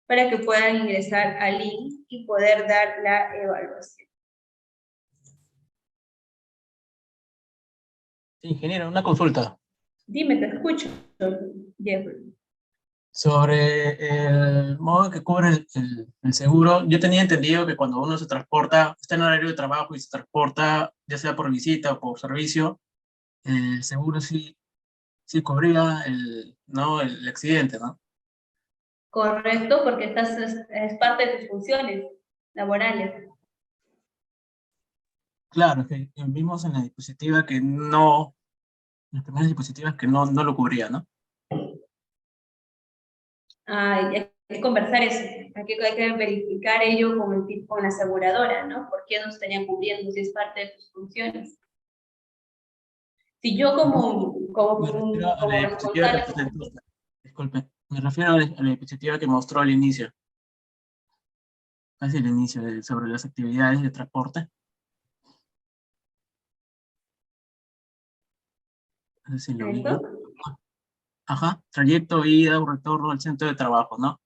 para que puedan ingresar al link y poder dar la evaluación. Ingeniero, una consulta. Dime, te escucho, Jeffrey. Sobre el modo que cubre el seguro, yo tenía entendido que cuando uno se transporta, está en horario de trabajo y se transporta, ya sea por visita o por servicio, el seguro sí cubría el accidente, ¿no? Correcto, porque es parte de tus funciones laborales. Claro, es que vimos en la diapositiva que no, en las primeras diapositivas que no lo cubría, ¿no? Hay que conversar eso, hay que verificar ello con la aseguradora, ¿no? ¿Por qué no estarían cubriendo si es parte de tus funciones? Si yo Me refiero a la diapositiva que presentó, disculpe, me refiero a la diapositiva que mostró al inicio. Casi el inicio sobre las actividades de transporte. No sé si lo vi. Ajá, trayecto, ida o retorno al centro de trabajo, ¿no?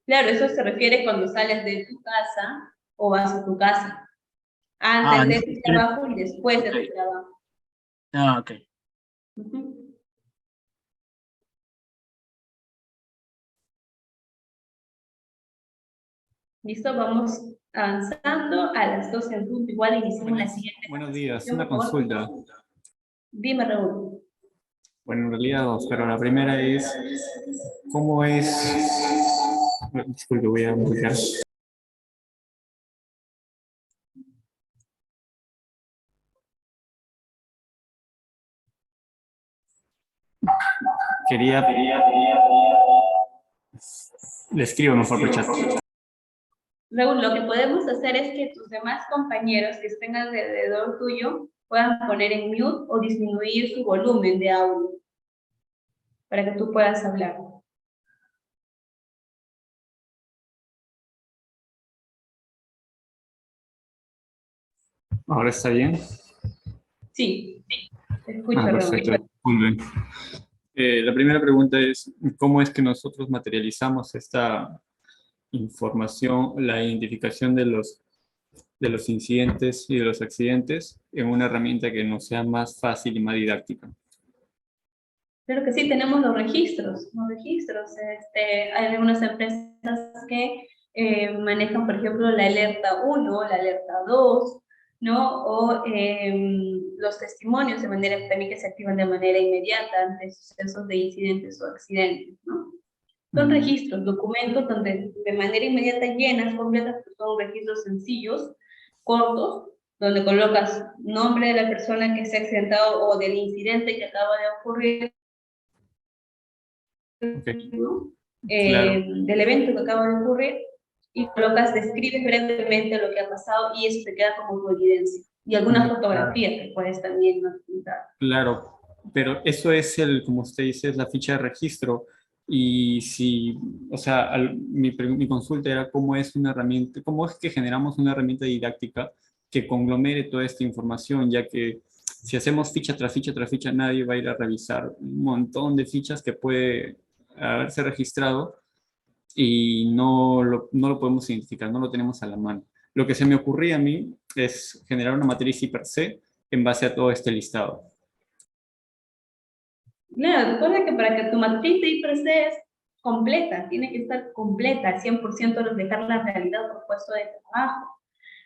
Claro, eso se refiere cuando sales de tu casa o vas a tu casa. Antes de tu trabajo y después de tu trabajo. Ah, ok. Listo, vamos avanzando a las 12 en punto. Igual iniciamos la siguiente. Buenos días, una consulta. Dime, Raúl. Bueno, en realidad dos, pero la primera es, ¿cómo es Disculpe, voy a buscar. Le escribo mejor por chat. Raúl, lo que podemos hacer es que tus demás compañeros que estén alrededor tuyo puedan poner en mute o disminuir su volumen de audio para que tú puedas hablar. ¿Ahora está bien? Sí, te escucho, Raúl. Perfecto. Muy bien. La primera pregunta es, ¿cómo es que nosotros materializamos esta información, la identificación de los incidentes y de los accidentes en una herramienta que nos sea más fácil y más didáctica? Claro que sí, tenemos los registros. Hay algunas empresas que manejan, por ejemplo, la alerta 1, la alerta 2, ¿no? O los testimonios de manera también que se activan de manera inmediata ante sucesos de incidentes o accidentes, ¿no? Son registros, documentos donde de manera inmediata llenas, completas, pues son registros sencillos, cortos, donde colocas nombre de la persona que se ha accidentado o del incidente que acaba de ocurrir, Okay. ¿no? Claro. Del evento que acaba de ocurrir, y colocas, describes brevemente lo que ha pasado y eso te queda como tu evidencia. Y alguna fotografía que puedes también pintar. Claro, pero eso es como usted dice, es la ficha de registro. Y si, o sea, mi consulta era cómo es una herramienta, cómo es que generamos una herramienta didáctica que conglomere toda esta información, ya que si hacemos ficha tras ficha tras ficha, nadie va a ir a revisar un montón de fichas que puede haberse registrado y no lo podemos identificar, no lo tenemos a la mano. Lo que se me ocurría a mí es generar una matriz per se en base a todo este listado. Claro, recuerda que para que tu matriz de IPRC es completa, tiene que estar completa, al 100% reflejar la realidad por puesto de trabajo.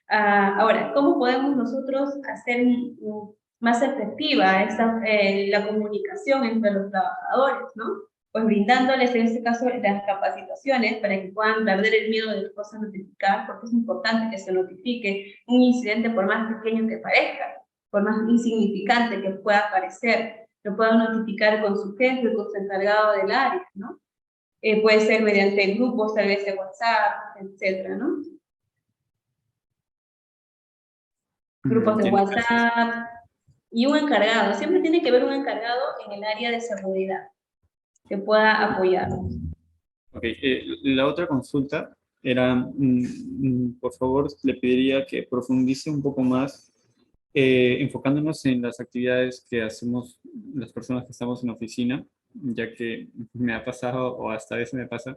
Ahora, ¿cómo podemos nosotros hacer más efectiva la comunicación entre los trabajadores, ¿no? Pues brindándoles en este caso las capacitaciones para que puedan perder el miedo de las cosas notificar, porque es importante que se notifique un incidente por más pequeño que parezca, por más insignificante que pueda parecer, lo puedan notificar con su jefe, con su encargado del área, ¿no? Puede ser mediante grupos, tal vez de WhatsApp, etcétera, ¿no? Grupos de WhatsApp y un encargado. Siempre tiene que haber un encargado en el área de seguridad que pueda apoyarnos. Ok, la otra consulta era, por favor, le pediría que profundice un poco más, enfocándonos en las actividades que hacemos las personas que estamos en la oficina, ya que me ha pasado, o hasta a veces me pasa,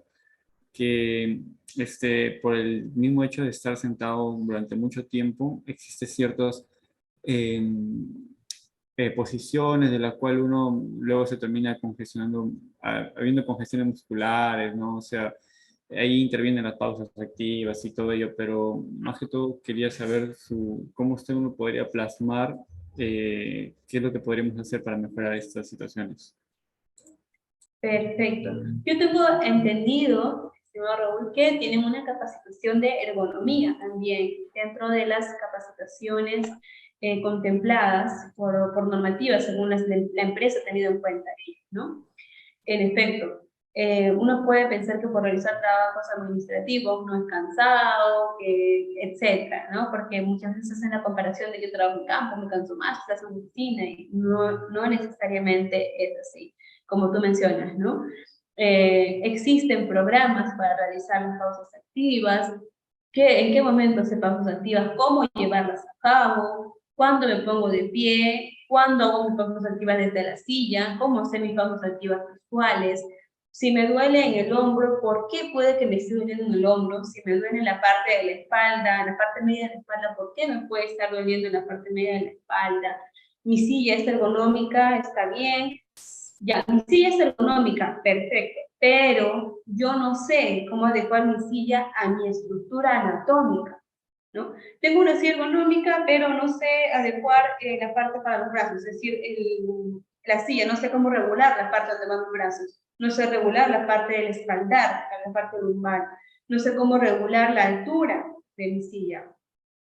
que por el mismo hecho de estar sentado durante mucho tiempo, existen ciertas posiciones de las cuales uno luego se termina congestionando, habiendo congestiones musculares, ¿no? O sea, ahí intervienen las pausas activas y todo ello, pero más que todo quería saber cómo uno podría plasmar qué es lo que podríamos hacer para mejorar estas situaciones. Perfecto. Yo tengo entendido, estimado Raúl, que tienen una capacitación de ergonomía también dentro de las capacitaciones contempladas por normativas, según la empresa ha tenido en cuenta, ¿no? En efecto, uno puede pensar que por realizar trabajos administrativos no es cansado, etcétera, ¿no? Porque muchas veces hacen la comparación de que yo trabajo en campo, me canso más, estás en oficina, y no necesariamente es así, como tú mencionas, ¿no? Existen programas para realizar las pausas activas, en qué momento hacer pausas activas, cómo llevarlas a cabo, cuándo me pongo de pie, cuándo hago mis pausas activas desde la silla, cómo hacer mis pausas activas visuales. Si me duele en el hombro, ¿por qué puede que me esté doliendo en el hombro? Si me duele en la parte de la espalda, en la parte media de la espalda, ¿por qué me puede estar doliendo en la parte media de la espalda? Mi silla es ergonómica, está bien. Ya, mi silla es ergonómica, perfecto, pero yo no sé cómo adecuar mi silla a mi estructura anatómica, ¿no? Tengo una silla ergonómica, pero no sé adecuar la parte para los brazos, es decir, la silla, no sé cómo regular la parte donde van mis brazos, no sé regular la parte del espaldar, la parte lumbar, no sé cómo regular la altura de mi silla.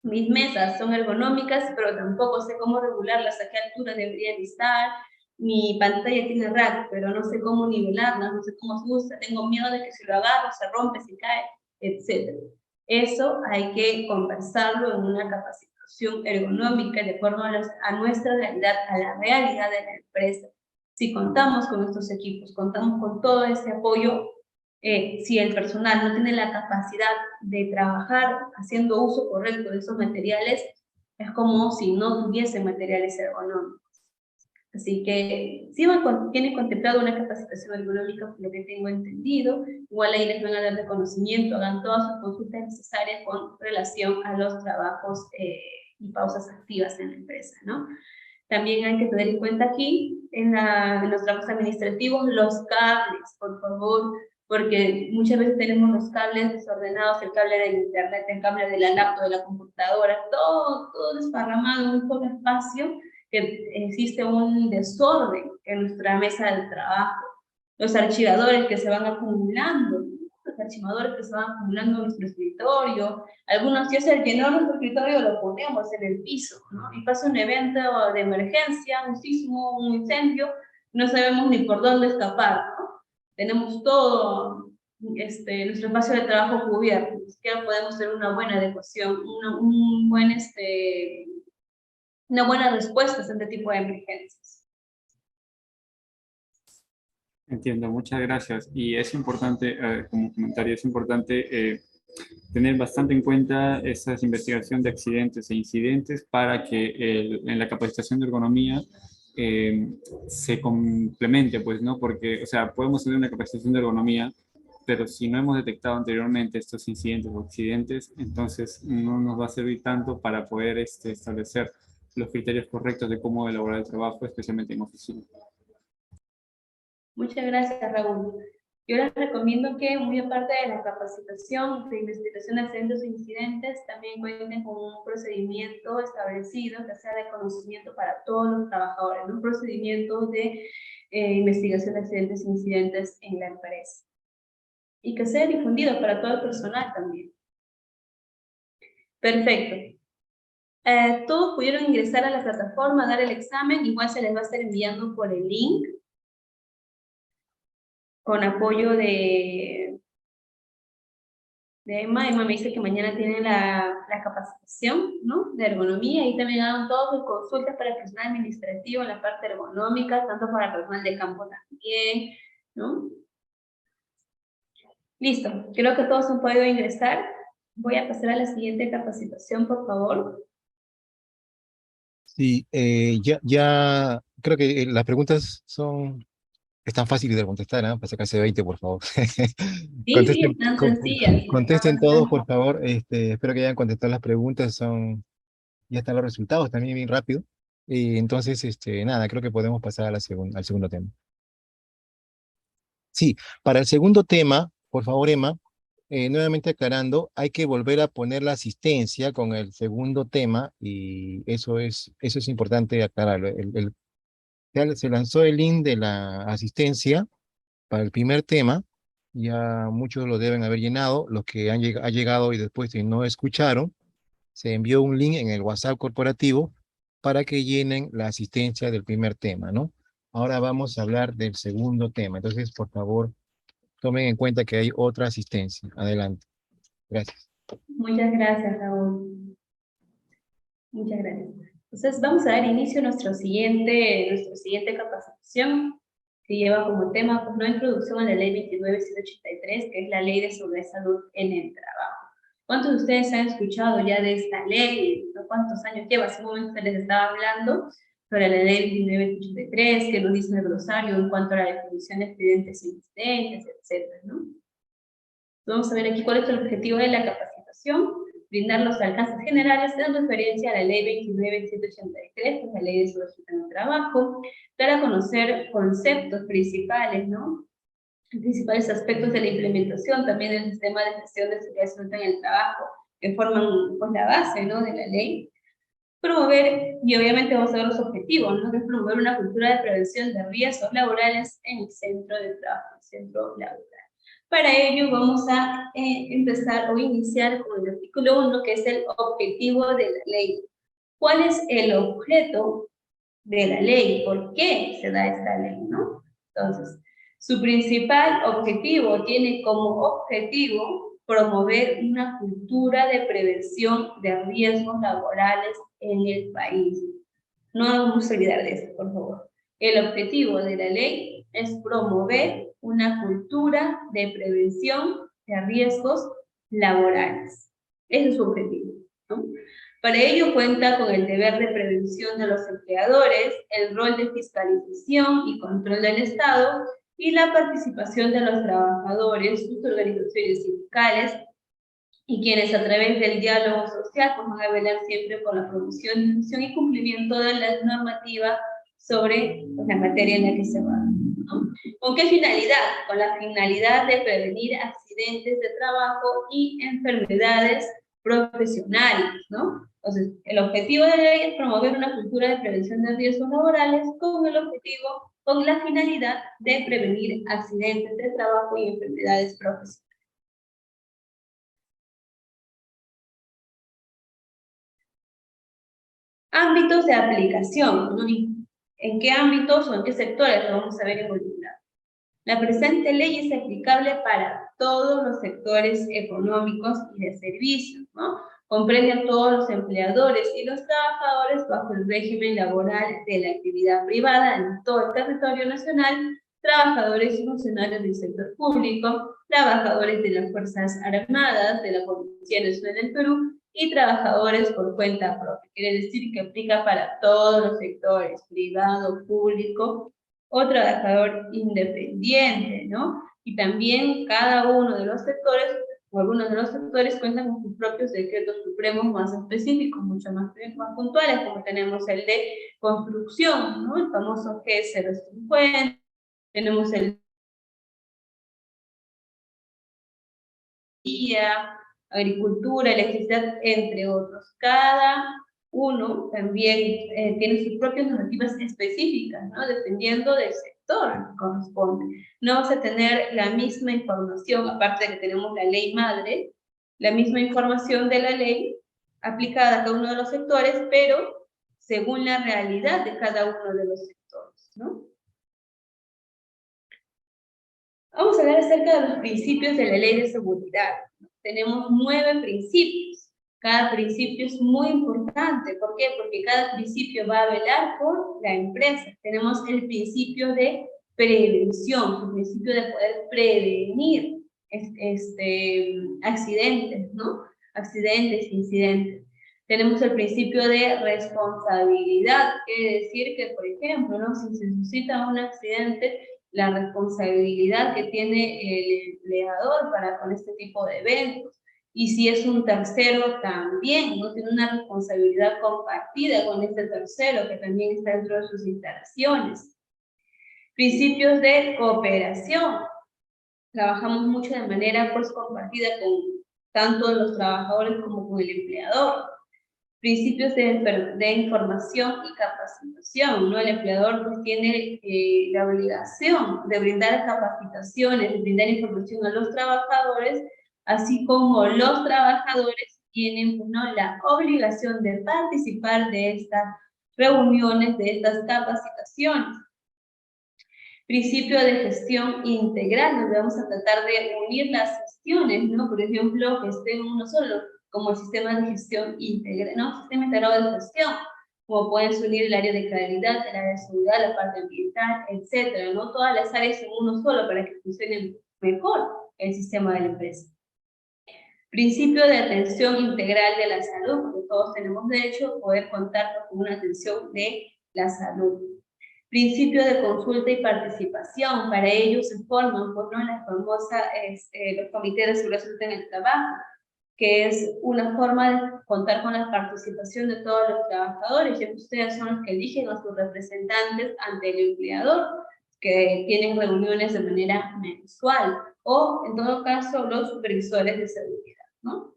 Mis mesas son ergonómicas, pero tampoco sé cómo regularlas, a qué altura deberían estar. Mi pantalla tiene rack, pero no sé cómo nivelarla, no sé cómo se usa, tengo miedo de que si lo agarro se rompe, se cae, etc. Eso hay que conversarlo en una capacitación ergonómica de acuerdo a nuestra realidad, a la realidad de la empresa. Si contamos con estos equipos, contamos con todo ese apoyo, si el personal no tiene la capacidad de trabajar haciendo uso correcto de esos materiales, es como si no tuviese materiales ergonómicos. Así que sí tienen contemplado una capacitación ergonómica, por lo que tengo entendido. Igual ahí les van a dar de conocimiento, hagan todas sus consultas necesarias con relación a los trabajos y pausas activas en la empresa, ¿no? También hay que tener en cuenta aquí, en los trabajos administrativos, los cables, por favor, porque muchas veces tenemos los cables desordenados, el cable del internet, el cable de la laptop, de la computadora, todo desparramado en un solo espacio, que existe un desorden en nuestra mesa de trabajo. Los archivadores que se van acumulando, los archivadores que se van acumulando en nuestro escritorio, algunos ya se llenó nuestro escritorio, lo ponemos en el piso, ¿no? Y pasa un evento de emergencia, un sismo, un incendio, no sabemos ni por dónde escapar, ¿no? Tenemos todo nuestro espacio de trabajo cubierto, ni siquiera podemos hacer una buena adecuación, una buena respuesta a este tipo de emergencias. Entiendo, muchas gracias. Y es importante, como comentario, es importante tener bastante en cuenta esa investigación de accidentes e incidentes para que en la capacitación de ergonomía se complemente, pues, ¿no? Porque, o sea, podemos tener una capacitación de ergonomía, pero si no hemos detectado anteriormente estos incidentes o accidentes, entonces no nos va a servir tanto para poder establecer los criterios correctos de cómo elaborar el trabajo, especialmente en oficina. Muchas gracias, Raúl. Yo les recomiendo que, muy aparte de la capacitación de investigación de accidentes e incidentes, también cuenten con un procedimiento establecido que sea de conocimiento para todos los trabajadores, un procedimiento de investigación de accidentes e incidentes en la empresa. Y que sea difundido para todo el personal también. Perfecto. Todos pudieron ingresar a la plataforma, dar el examen, igual se les va a estar enviando por el link, con apoyo de Emma. Emma me dice que mañana tiene la capacitación, ¿no?, de ergonomía, y también hagan todas sus consultas para el personal administrativo en la parte ergonómica, tanto para el personal de campo también, ¿no? Listo, creo que todos han podido ingresar. Voy a pasar a la siguiente capacitación, por favor. Sí, ya creo que las preguntas están fáciles de contestar, ¿ah? Para sacarse 20, por favor. Sí, están sencillas. Contesten todos, por favor. Espero que hayan contestado las preguntas. Ya están los resultados también bien rápido. Entonces, nada, creo que podemos pasar a al segundo tema. Sí, para el segundo tema, por favor, Emma, nuevamente aclarando, hay que volver a poner la asistencia con el segundo tema, y eso es importante aclararlo. Ya se lanzó el link de la asistencia para el primer tema, ya muchos lo deben haber llenado, los que han llegado y después no escucharon, se envió un link en el WhatsApp corporativo para que llenen la asistencia del primer tema, ¿no? Ahora vamos a hablar del segundo tema, entonces por favor tomen en cuenta que hay otra asistencia. Adelante. Gracias. Muchas gracias, Raúl. Muchas gracias. Entonces vamos a dar inicio a nuestra siguiente capacitación, que lleva como tema, pues, una introducción a la ley 29.183, que es la ley de seguridad y salud en el trabajo. ¿Cuántos de ustedes han escuchado ya de esta ley? ¿Cuántos años lleva? Hace un momento se les estaba hablando sobre la ley 29.183, que nos dice el glosario en cuanto a la definición de accidentes e incidentes, etcétera, ¿no? Vamos a ver aquí cuál es el objetivo de la capacitación: brindar los alcances generales en referencia a la ley 29.183, que es la ley de seguridad en el trabajo, dar a conocer conceptos principales, ¿no?, principales aspectos de la implementación también del sistema de gestión de seguridad en el trabajo, que forman, pues, la base, ¿no?, de la ley. Promover, y obviamente vamos a ver los objetivos, ¿no? Que es promover una cultura de prevención de riesgos laborales en el centro de trabajo, el centro laboral. Para ello vamos a empezar o iniciar con el artículo 1, que es el objetivo de la ley. ¿Cuál es el objeto de la ley? ¿Por qué se da esta ley, no? Entonces, su principal objetivo tiene como objetivo promover una cultura de prevención de riesgos laborales en el país. No vamos a olvidar de esto, por favor. El objetivo de la ley es promover una cultura de prevención de riesgos laborales. Ese es su objetivo, ¿no? Para ello cuenta con el deber de prevención de los empleadores, el rol de fiscalización y control del Estado y la participación de los trabajadores, sus organizaciones sindicales y quienes a través del diálogo social pues, van a velar siempre por la promoción, difusión y cumplimiento de la normativa sobre pues, la materia en la que se va, ¿no? ¿Con qué finalidad? Con la finalidad de prevenir accidentes de trabajo y enfermedades profesionales, ¿no? Entonces, el objetivo de la ley es promover una cultura de prevención de riesgos laborales con la finalidad de prevenir accidentes de trabajo y enfermedades profesionales. Ámbitos de aplicación, ¿no? ¿En qué ámbitos o en qué sectores lo vamos a ver involucrado? La presente ley es aplicable para todos los sectores económicos y de servicios, ¿no? Comprende a todos los empleadores y los trabajadores bajo el régimen laboral de la actividad privada en todo el territorio nacional, trabajadores y funcionarios del sector público, trabajadores de las Fuerzas Armadas, de la Policía Nacional del Perú, y trabajadores por cuenta propia. Quiere decir que aplica para todos los sectores, privado, público, o trabajador independiente, ¿no? Y también cada uno de los sectores, o algunos de los sectores, cuentan con sus propios decretos supremos más específicos, mucho más puntuales, como tenemos el de construcción, ¿no? El famoso G050, tenemos el agricultura, electricidad, entre otros. Cada uno también tiene sus propias normativas específicas, ¿no? Dependiendo del sector que corresponde. No vamos a tener la misma información, aparte de que tenemos la ley madre, la misma información de la ley aplicada a cada uno de los sectores, pero según la realidad de cada uno de los sectores, ¿no? Vamos a hablar acerca de los principios de la ley de seguridad. Tenemos 9 principios. Cada principio es muy importante. ¿Por qué? Porque cada principio va a velar por la empresa. Tenemos el principio de prevención, el principio de poder prevenir accidentes, ¿no? Accidentes, incidentes. Tenemos el principio de responsabilidad, quiere decir que, por ejemplo, ¿no? Si se suscita un accidente, la responsabilidad que tiene el empleador para con este tipo de eventos. Y si es un tercero también, ¿no? Tiene una responsabilidad compartida con este tercero que también está dentro de sus instalaciones. Principios de cooperación. Trabajamos mucho de manera pues compartida con tanto los trabajadores como con el empleador. Principios de información y capacitación, ¿no? El empleador pues tiene la obligación de brindar capacitaciones, de brindar información a los trabajadores, así como los trabajadores tienen, ¿no? La obligación de participar de estas reuniones, de estas capacitaciones. Principio de gestión integral, donde vamos a tratar de unir las gestiones, ¿no? Por ejemplo, que esté en uno solo, como el sistema de gestión integral, ¿no? Sistema integrado de gestión, como pueden unir el área de calidad, el área de seguridad, la parte ambiental, etcétera, ¿no? Todas las áreas en uno solo para que funcione mejor el sistema de la empresa. Principio de atención integral de la salud, porque todos tenemos derecho a poder contar con una atención de la salud. Principio de consulta y participación, para ello se forman, pues, ¿no? La famosa, los comités de seguridad en el trabajo, que es una forma de contar con la participación de todos los trabajadores, ya que ustedes son los que eligen a sus representantes ante el empleador, que tienen reuniones de manera mensual, o en todo caso los supervisores de seguridad, ¿no?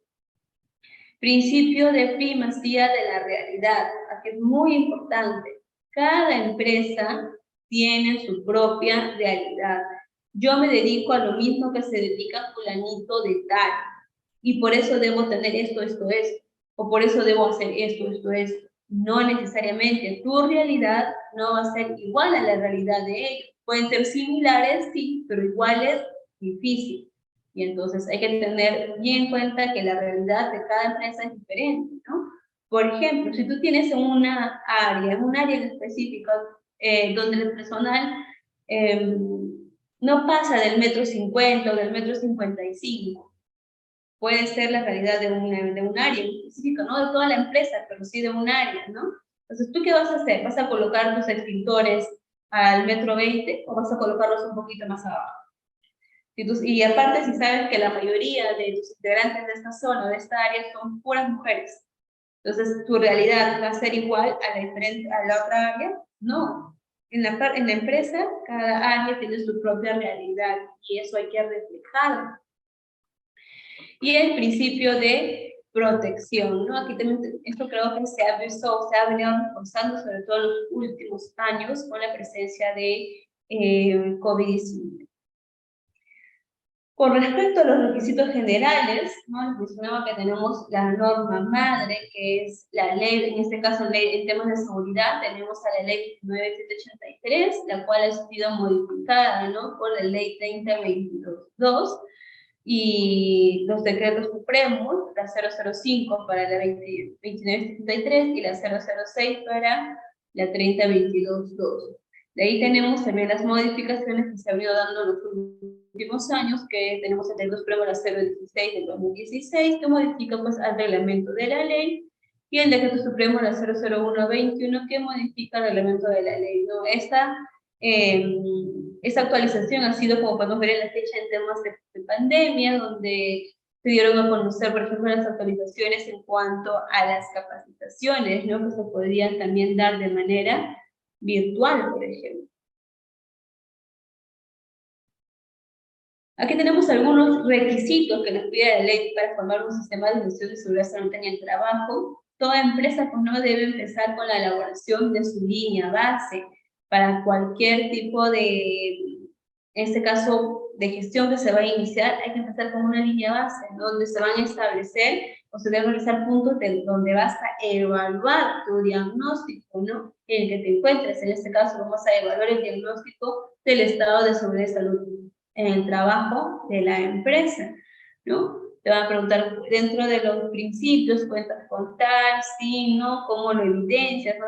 Principio de primacía de la realidad, que es muy importante. Cada empresa tiene su propia realidad. Yo me dedico a lo mismo que se dedica fulanito de tal, y por eso debo tener esto, o por eso debo hacer esto. No necesariamente. Tu realidad no va a ser igual a la realidad de ellos. Pueden ser similares, sí, pero iguales, difícil. Y entonces hay que tener bien en cuenta que la realidad de cada empresa es diferente, ¿no? Por ejemplo, si tú tienes un área específica donde el personal no pasa del 1,50 m o del 1,55 m, puede ser la realidad de un área específica, no de toda la empresa, pero sí de un área, ¿no? Entonces, ¿tú qué vas a hacer? ¿Vas a colocar tus extintores al 1,20 m o vas a colocarlos un poquito más abajo? Y aparte, si sabes que la mayoría de tus integrantes de esta zona, de esta área, son puras mujeres, entonces, ¿tu realidad va a ser igual a la otra área? No. En la empresa, cada área tiene su propia realidad y eso hay que reflejarlo. Y el principio de protección, ¿no? Aquí también, esto creo que se ha venido reforzando, sobre todo en los últimos años, con la presencia de COVID-19. Con respecto a los requisitos generales, ¿no? Mencionaba que tenemos la norma madre, que es la ley, en este caso en temas de seguridad, tenemos a la ley 9783, la cual ha sido modificada, ¿no? Por la ley 3022, y los decretos supremos, la 005 para la 2973 y la 006 para la 3022. De ahí tenemos también las modificaciones que se han ido dando en los últimos años, que tenemos el decreto supremo la 016 del 2016, que modifica pues al reglamento de la ley, y el decreto supremo la 00121, que modifica el reglamento de la ley, ¿no? Esta actualización ha sido, como podemos ver en la fecha, en temas de pandemia, donde se dieron a conocer, por ejemplo, las actualizaciones en cuanto a las capacitaciones, ¿no? Que se podrían también dar de manera virtual, por ejemplo. Aquí tenemos algunos requisitos que nos pide la ley para formar un sistema de gestión de seguridad sanitaria en el trabajo. Toda empresa pues, no debe empezar con la elaboración de su línea base para cualquier tipo de, en este caso, de gestión que se va a iniciar. Hay que empezar con una línea base, ¿no? Donde se van a establecer o se deben realizar puntos donde vas a evaluar tu diagnóstico, ¿no? En el que te encuentres. En este caso, vamos a evaluar el diagnóstico del estado de seguridad y salud en el trabajo de la empresa, ¿no? Te van a preguntar dentro de los principios, cuentas con tal, sí, no, cómo lo evidencias, ¿no?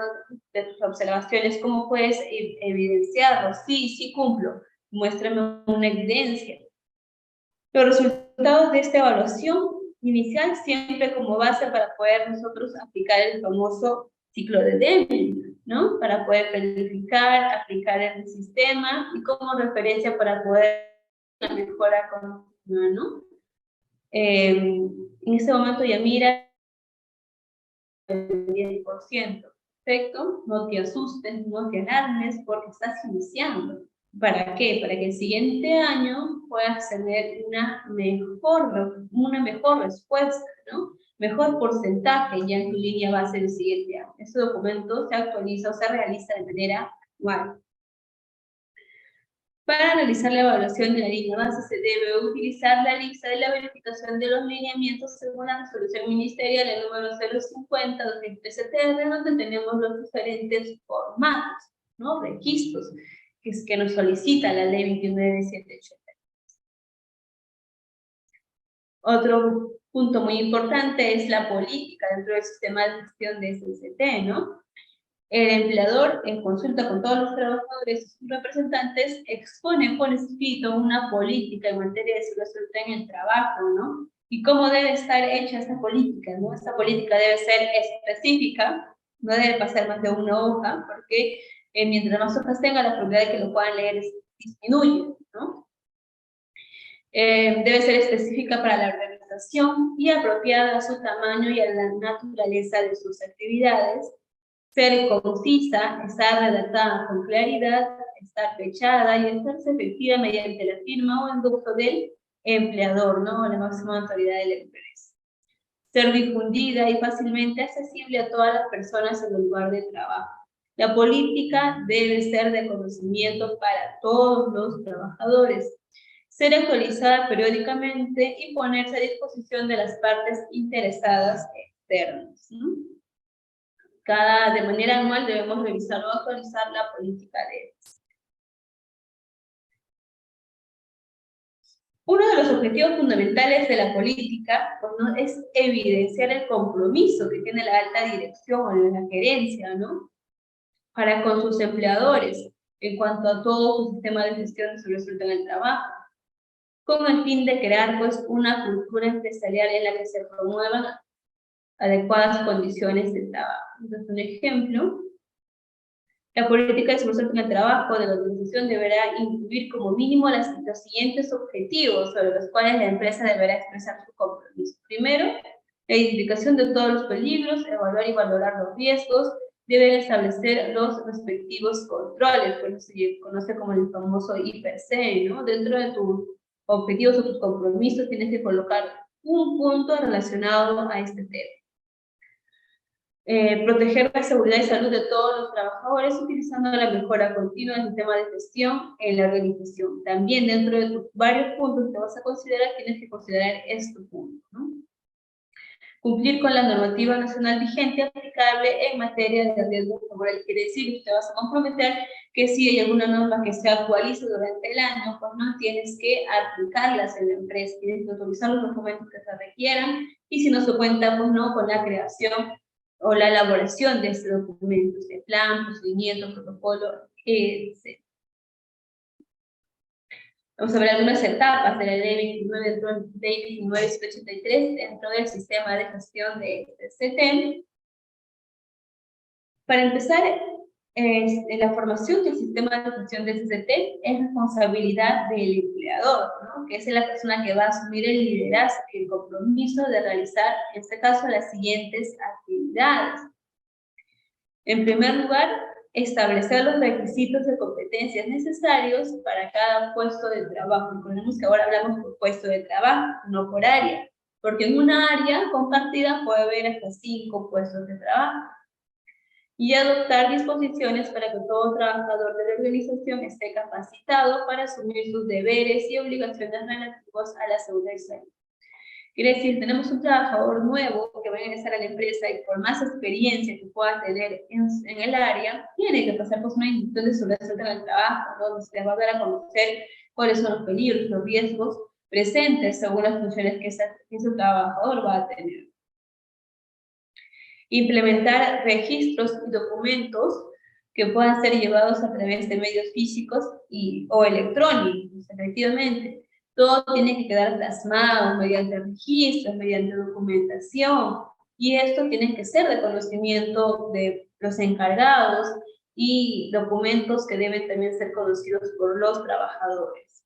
De tus observaciones, cómo puedes evidenciarlo, sí, cumplo, muéstrame una evidencia. Los resultados de esta evaluación inicial siempre como base para poder nosotros aplicar el famoso ciclo de Deming, ¿no? Para poder verificar, aplicar el sistema y como referencia para poder la mejora continua, ¿no? En este momento ya mira el 10%. Perfecto, no te asustes, no te alarmes porque estás iniciando. ¿Para qué? Para que el siguiente año puedas tener una mejor respuesta, ¿no? Mejor porcentaje ya en tu línea base del siguiente año. Este documento se actualiza o se realiza de manera anual. Para realizar la evaluación de la línea base se debe utilizar la lista de la verificación de los lineamientos según la resolución ministerial el número 050-2013-TR, donde tenemos los diferentes formatos, ¿no? Registros que nos solicita la ley 29783. Otro punto muy importante es la política dentro del sistema de gestión de SST, ¿no? El empleador, en consulta con todos los trabajadores y sus representantes, expone por escrito una política en materia de seguridad en el trabajo, ¿no? Y cómo debe estar hecha esta política, ¿no? Esta política debe ser específica, no debe pasar más de una hoja, porque mientras más hojas tenga, la probabilidad de que lo puedan leer disminuye, ¿no? Debe ser específica para la organización y apropiada a su tamaño y a la naturaleza de sus actividades. Ser concisa, estar redactada con claridad, estar fechada y estarse efectiva mediante la firma o endoso del empleador, ¿no? La máxima autoridad de la empresa. ser difundida y fácilmente accesible a todas las personas en el lugar de trabajo. La política debe ser de conocimiento para todos los trabajadores, ser actualizada periódicamente y ponerse a disposición de las partes interesadas externas, ¿no? De manera anual debemos revisar o actualizar la política de ética. Uno de los objetivos fundamentales de la política, pues, ¿no?, es evidenciar el compromiso que tiene la alta dirección o la gerencia, ¿no?, para con sus empleadores en cuanto a todo su sistema de gestión de su resultado en el trabajo, con el fin de crear, pues, una cultura empresarial en la que se promuevan adecuadas condiciones de trabajo. Entonces, un ejemplo: la política de seguridad en el trabajo de la organización deberá incluir como mínimo los siguientes objetivos sobre los cuales la empresa deberá expresar su compromiso. Primero, la identificación de todos los peligros, evaluar y valorar los riesgos, deben establecer los respectivos controles, por eso se conoce como el famoso IPC, ¿no? Dentro de tus objetivos o tus compromisos tienes que colocar un punto relacionado a este tema. Proteger la seguridad y salud de todos los trabajadores utilizando la mejora continua del sistema de gestión en la organización. También dentro de tus varios puntos que vas a considerar, tienes que considerar este punto, ¿no? Cumplir con la normativa nacional vigente aplicable en materia de riesgos laborales. Quiere decir que te vas a comprometer que si hay alguna norma que se actualice durante el año, pues no tienes que aplicarlas en la empresa, tienes que autorizar los documentos que se requieran, y si no se cuenta, pues no, con la creación o la elaboración de este documento, de plan, procedimiento, protocolo, etc. Vamos a ver algunas etapas de la ley 29.783 dentro del sistema de gestión de CTEM. Para empezar, la formación del sistema de gestión de CTEM es responsabilidad del empleador, ¿no?, que es la persona que va a asumir el liderazgo y el compromiso de realizar, en este caso, las siguientes actividades. En primer lugar, establecer los requisitos de competencias necesarios para cada puesto de trabajo. Recordemos que ahora hablamos por puesto de trabajo, no por área, porque en una área compartida puede haber hasta 5 puestos de trabajo. Y adoptar disposiciones para que todo trabajador de la organización esté capacitado para asumir sus deberes y obligaciones relativos a la seguridad y salud. Quiere decir, tenemos un trabajador nuevo que va a ingresar a la empresa y por más experiencia que pueda tener en el área, tiene que pasar por una inducción de seguridad en el trabajo, ¿no?, donde se les va a dar a conocer cuáles son los peligros, los riesgos presentes según las funciones que ese trabajador va a tener. Implementar registros y documentos que puedan ser llevados a través de medios físicos o electrónicos, efectivamente. Todo tiene que quedar plasmado mediante registros, mediante documentación, y esto tiene que ser de conocimiento de los encargados y documentos que deben también ser conocidos por los trabajadores.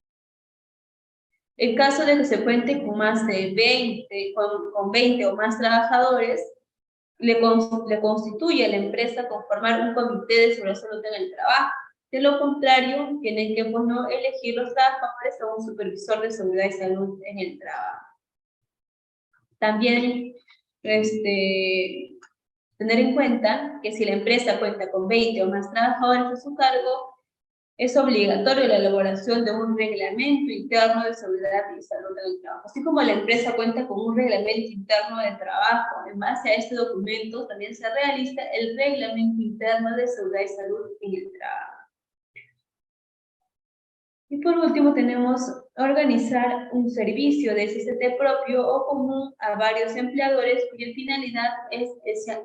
En caso de que se cuente con más de 20 o más trabajadores, le constituye a la empresa conformar un comité de seguridad y salud en el trabajo. De lo contrario, tienen que, pues, no, elegir los trabajadores a un supervisor de seguridad y salud en el trabajo. También, tener en cuenta que si la empresa cuenta con 20 o más trabajadores a su cargo, es obligatorio la elaboración de un reglamento interno de seguridad y salud en el trabajo. Así como la empresa cuenta con un reglamento interno de trabajo, en base a este documento también se realiza el reglamento interno de seguridad y salud en el trabajo. Y por último tenemos organizar un servicio de SST propio o común a varios empleadores cuya finalidad es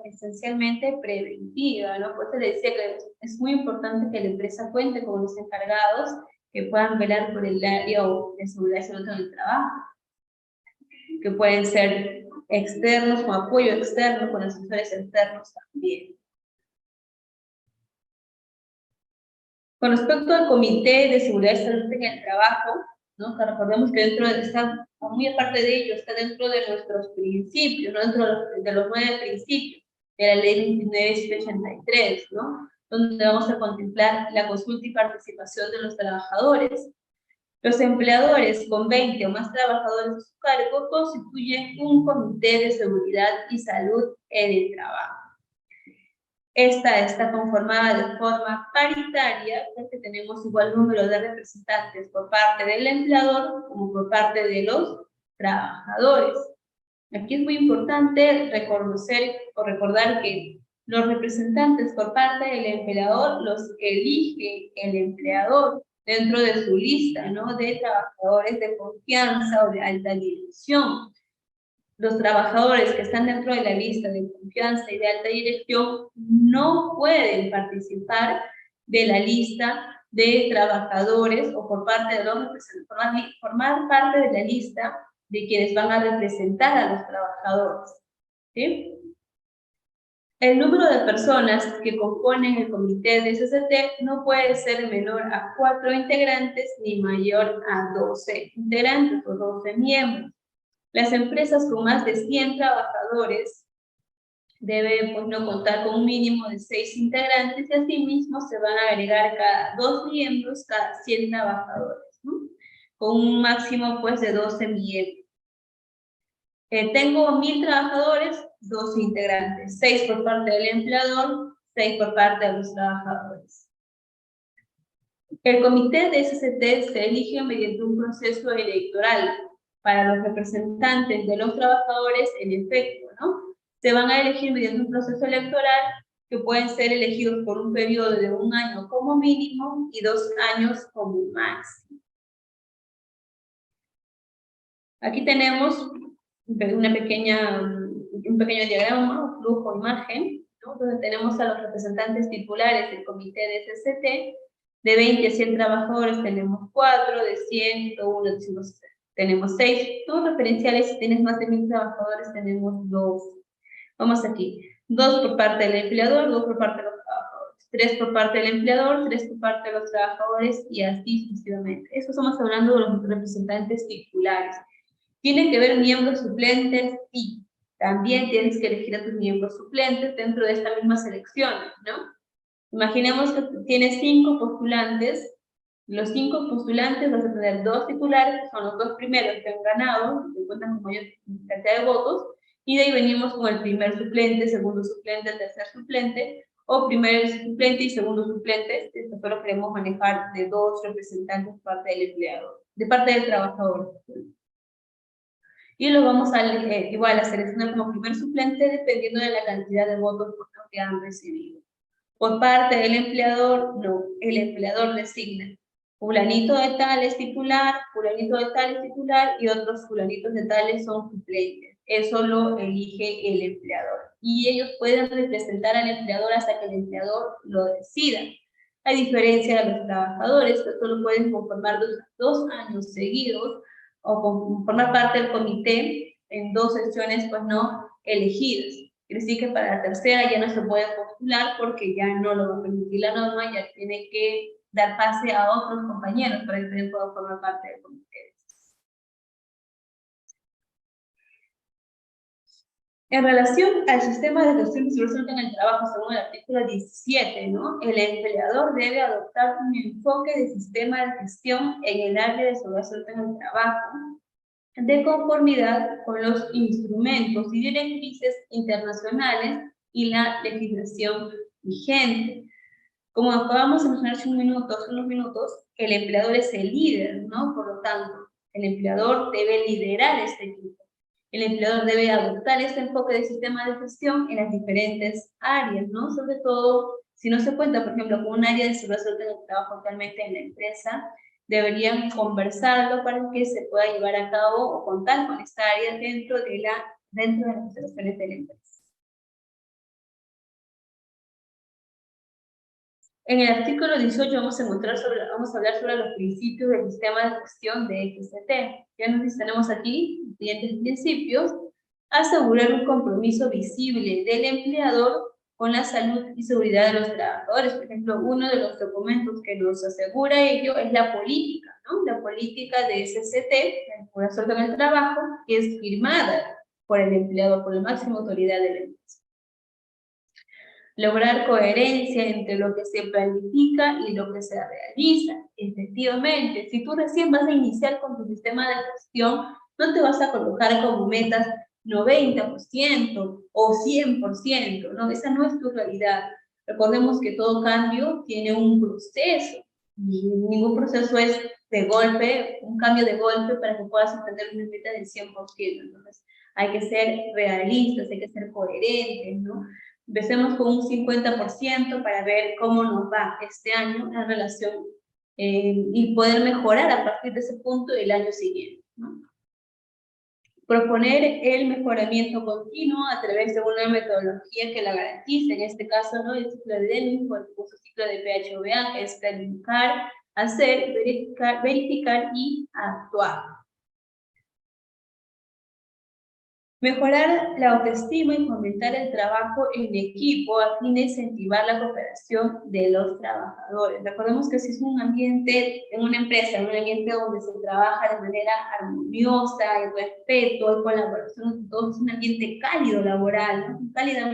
esencialmente preventiva, ¿no? Por eso le decía que es muy importante que la empresa cuente con los encargados que puedan velar por el área de seguridad y salud en el trabajo, que pueden ser externos, con apoyo externo, con asesores externos también. Con respecto al Comité de Seguridad y Salud en el Trabajo, ¿no?, que recordemos que dentro de esta, muy aparte de ello, está dentro de nuestros principios, ¿no?, dentro de los 9 principios de la Ley 29.783, ¿no?, donde vamos a contemplar la consulta y participación de los trabajadores. Los empleadores con 20 o más trabajadores a su cargo constituyen un comité de seguridad y salud en el trabajo. Esta está conformada de forma paritaria, porque tenemos igual número de representantes por parte del empleador como por parte de los trabajadores. Aquí es muy importante reconocer o recordar que los representantes por parte del empleador los elige el empleador dentro de su lista, ¿no?, de trabajadores de confianza o de alta dirección. Los trabajadores que están dentro de la lista de confianza y de alta dirección no pueden participar de la lista de trabajadores o por parte de los representantes, formar parte de la lista de quienes van a representar a los trabajadores, ¿sí? El número de personas que componen el comité de SCT no puede ser menor a 4 integrantes ni mayor a 12 integrantes o 12 miembros. Las empresas con más de 100 trabajadores deben, pues, no contar con un mínimo de 6 integrantes y asimismo se van a agregar cada 2 miembros cada 100 trabajadores, ¿no?, con un máximo, pues, de 12 miembros. Tengo 1000 trabajadores, 12 integrantes, 6 por parte del empleador, 6 por parte de los trabajadores. El comité de SCT se elige mediante un proceso electoral. Para los representantes de los trabajadores, en efecto, ¿no?, se van a elegir mediante un proceso electoral que pueden ser elegidos por un periodo de 1 año como mínimo y 2 años como máximo. Aquí tenemos un pequeño diagrama, un flujo, imagen, ¿no?, donde tenemos a los representantes titulares del comité de SCT. De 20 a 100 trabajadores tenemos 4, de 100, 1, tenemos 6, todos referenciales. Si tienes más de 1000 trabajadores tenemos 2. Vamos aquí, 2 por parte del empleador, 2 por parte de los trabajadores, 3 por parte del empleador, 3 por parte de los trabajadores y así sucesivamente. Eso estamos hablando de los representantes titulares. ¿Tienen que haber miembros suplentes? Sí. También tienes que elegir a tus miembros suplentes dentro de esta misma selección, ¿no? Imaginemos que tienes 5 postulantes. Los 5 postulantes vas a tener 2 titulares, que son los 2 primeros que han ganado, que cuentan con mayor cantidad de votos, y de ahí venimos con el primer suplente, segundo suplente, tercer suplente, o primer suplente y segundo suplente. Esto solo queremos manejar de 2 representantes por parte del empleador, de parte del trabajador. Y lo vamos a igual a seleccionar como primer suplente dependiendo de la cantidad de votos que han recibido. Por parte del empleador, no, el empleador designa fulanito de tal es titular, fulanito de tal es titular y otros fulanitos de tales son suplentes. Eso lo elige el empleador. Y ellos pueden representar al empleador hasta que el empleador lo decida. A diferencia de los trabajadores, que solo pueden conformar 2 años seguidos o formar parte del comité en 2 sesiones, pues no elegidas. Quiere decir que para la tercera ya no se puede postular porque ya no lo va a permitir la norma, ya tiene que dar pase a otros compañeros para que también puedan formar parte del comité. En relación al sistema de gestión y seguridad en el trabajo, según el artículo 17, ¿no?, el empleador debe adoptar un enfoque de sistema de gestión en el área de seguridad en el trabajo, de conformidad con los instrumentos y directrices internacionales y la legislación vigente. Como acabamos de mencionar hace unos minutos, el empleador es el líder, ¿no? Por lo tanto, el empleador debe liderar este equipo. El empleador debe adoptar este enfoque de sistema de gestión en las diferentes áreas, ¿no? Sobre todo, si no se cuenta, por ejemplo, con un área de seguridad en el trabajo actualmente en la empresa, deberían conversarlo para que se pueda llevar a cabo o contar con esta área dentro de las instalaciones de la empresa. En el artículo 18 vamos a hablar sobre los principios del sistema de gestión de XCT. Ya nos tenemos aquí los siguientes principios: asegurar un compromiso visible del empleador con la salud y seguridad de los trabajadores. Por ejemplo, uno de los documentos que nos asegura ello es la política, ¿no? La política de SCT, por la suerte en el trabajo, que es firmada por el empleador, por la máxima autoridad de la empresa. Lograr coherencia entre lo que se planifica y lo que se realiza. Efectivamente, si tú recién vas a iniciar con tu sistema de gestión, no te vas a colocar como metas 90% o 100%, ¿no? Esa no es tu realidad. Recordemos que todo cambio tiene un proceso, y ningún proceso es de golpe, un cambio de golpe para que puedas obtener una meta del 100%. Entonces, hay que ser realistas, hay que ser coherentes, ¿no? Empecemos con un 50% para ver cómo nos va este año en relación y poder mejorar a partir de ese punto el año siguiente, ¿no? Proponer el mejoramiento continuo a través de una metodología que la garantice, en este caso, ¿no? El ciclo de Deming o el famoso ciclo de PHOVA, es planificar, hacer, verificar y actuar. Mejorar la autoestima y fomentar el trabajo en equipo a fin de incentivar la cooperación de los trabajadores. Recordemos que si es un ambiente, en una empresa, en un ambiente donde se trabaja de manera armoniosa, y respeto, y colaboración entre todos, es un ambiente cálido laboral, ¿no? Cálido.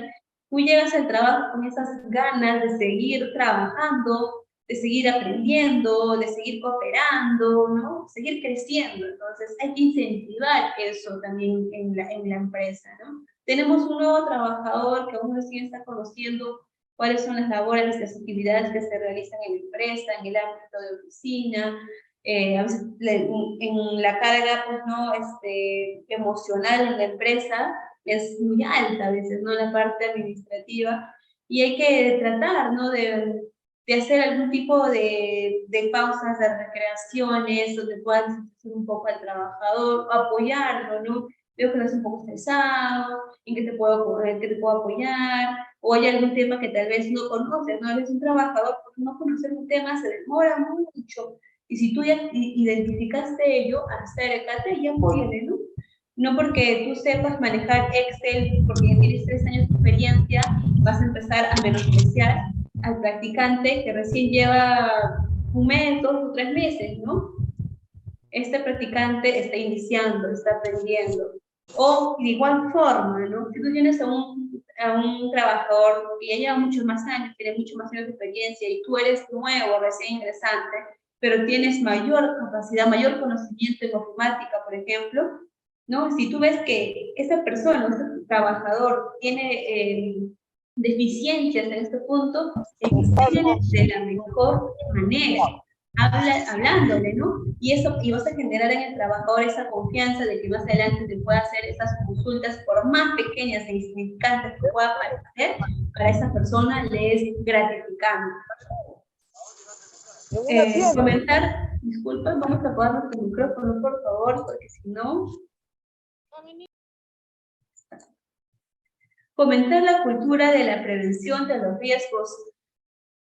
Tú llegas al trabajo con esas ganas de seguir trabajando, de seguir aprendiendo, de seguir cooperando, ¿no? Seguir creciendo. Entonces hay que incentivar eso también en la empresa, ¿no? Tenemos un nuevo trabajador que aún recién está conociendo cuáles son las labores, las actividades que se realizan en la empresa, en el ámbito de oficina, a veces en la carga, pues, ¿no? Emocional en la empresa es muy alta a veces, ¿no? La parte administrativa, y hay que tratar, ¿no? de hacer algún tipo de pausas, de recreaciones, donde puedan hacer un poco al trabajador, apoyarlo, ¿no? Veo que no es un poco estresado, en qué te puedo apoyar, o hay algún tema que tal vez no conoces, ¿no? Eres un trabajador, porque no conocer un tema se demora mucho, y si tú ya identificaste ello, acércate y apóyale, ¿no? No porque tú sepas manejar Excel, porque ya tienes 3 años de experiencia, vas a empezar a menospreciar al practicante que recién lleva 1 mes, 2 o 3 meses, ¿no? Este practicante está iniciando, está aprendiendo. O de igual forma, ¿no? Si tú tienes a un trabajador que ya lleva muchos más años, tiene muchos más años de experiencia, y tú eres nuevo, recién ingresante, pero tienes mayor capacidad, mayor conocimiento en informática, por ejemplo, ¿no? Si tú ves que esa persona, ese trabajador, tiene deficiencias en este punto, enséñale de la mejor manera, hablándole, ¿no? Y vas a generar en el trabajador esa confianza de que más adelante te pueda hacer esas consultas, por más pequeñas e insignificantes que pueda parecer, para esa persona le es gratificante. Comentar, disculpen, vamos a apagar nuestro micrófono, por favor, porque si no... Fomentar la cultura de la prevención de los riesgos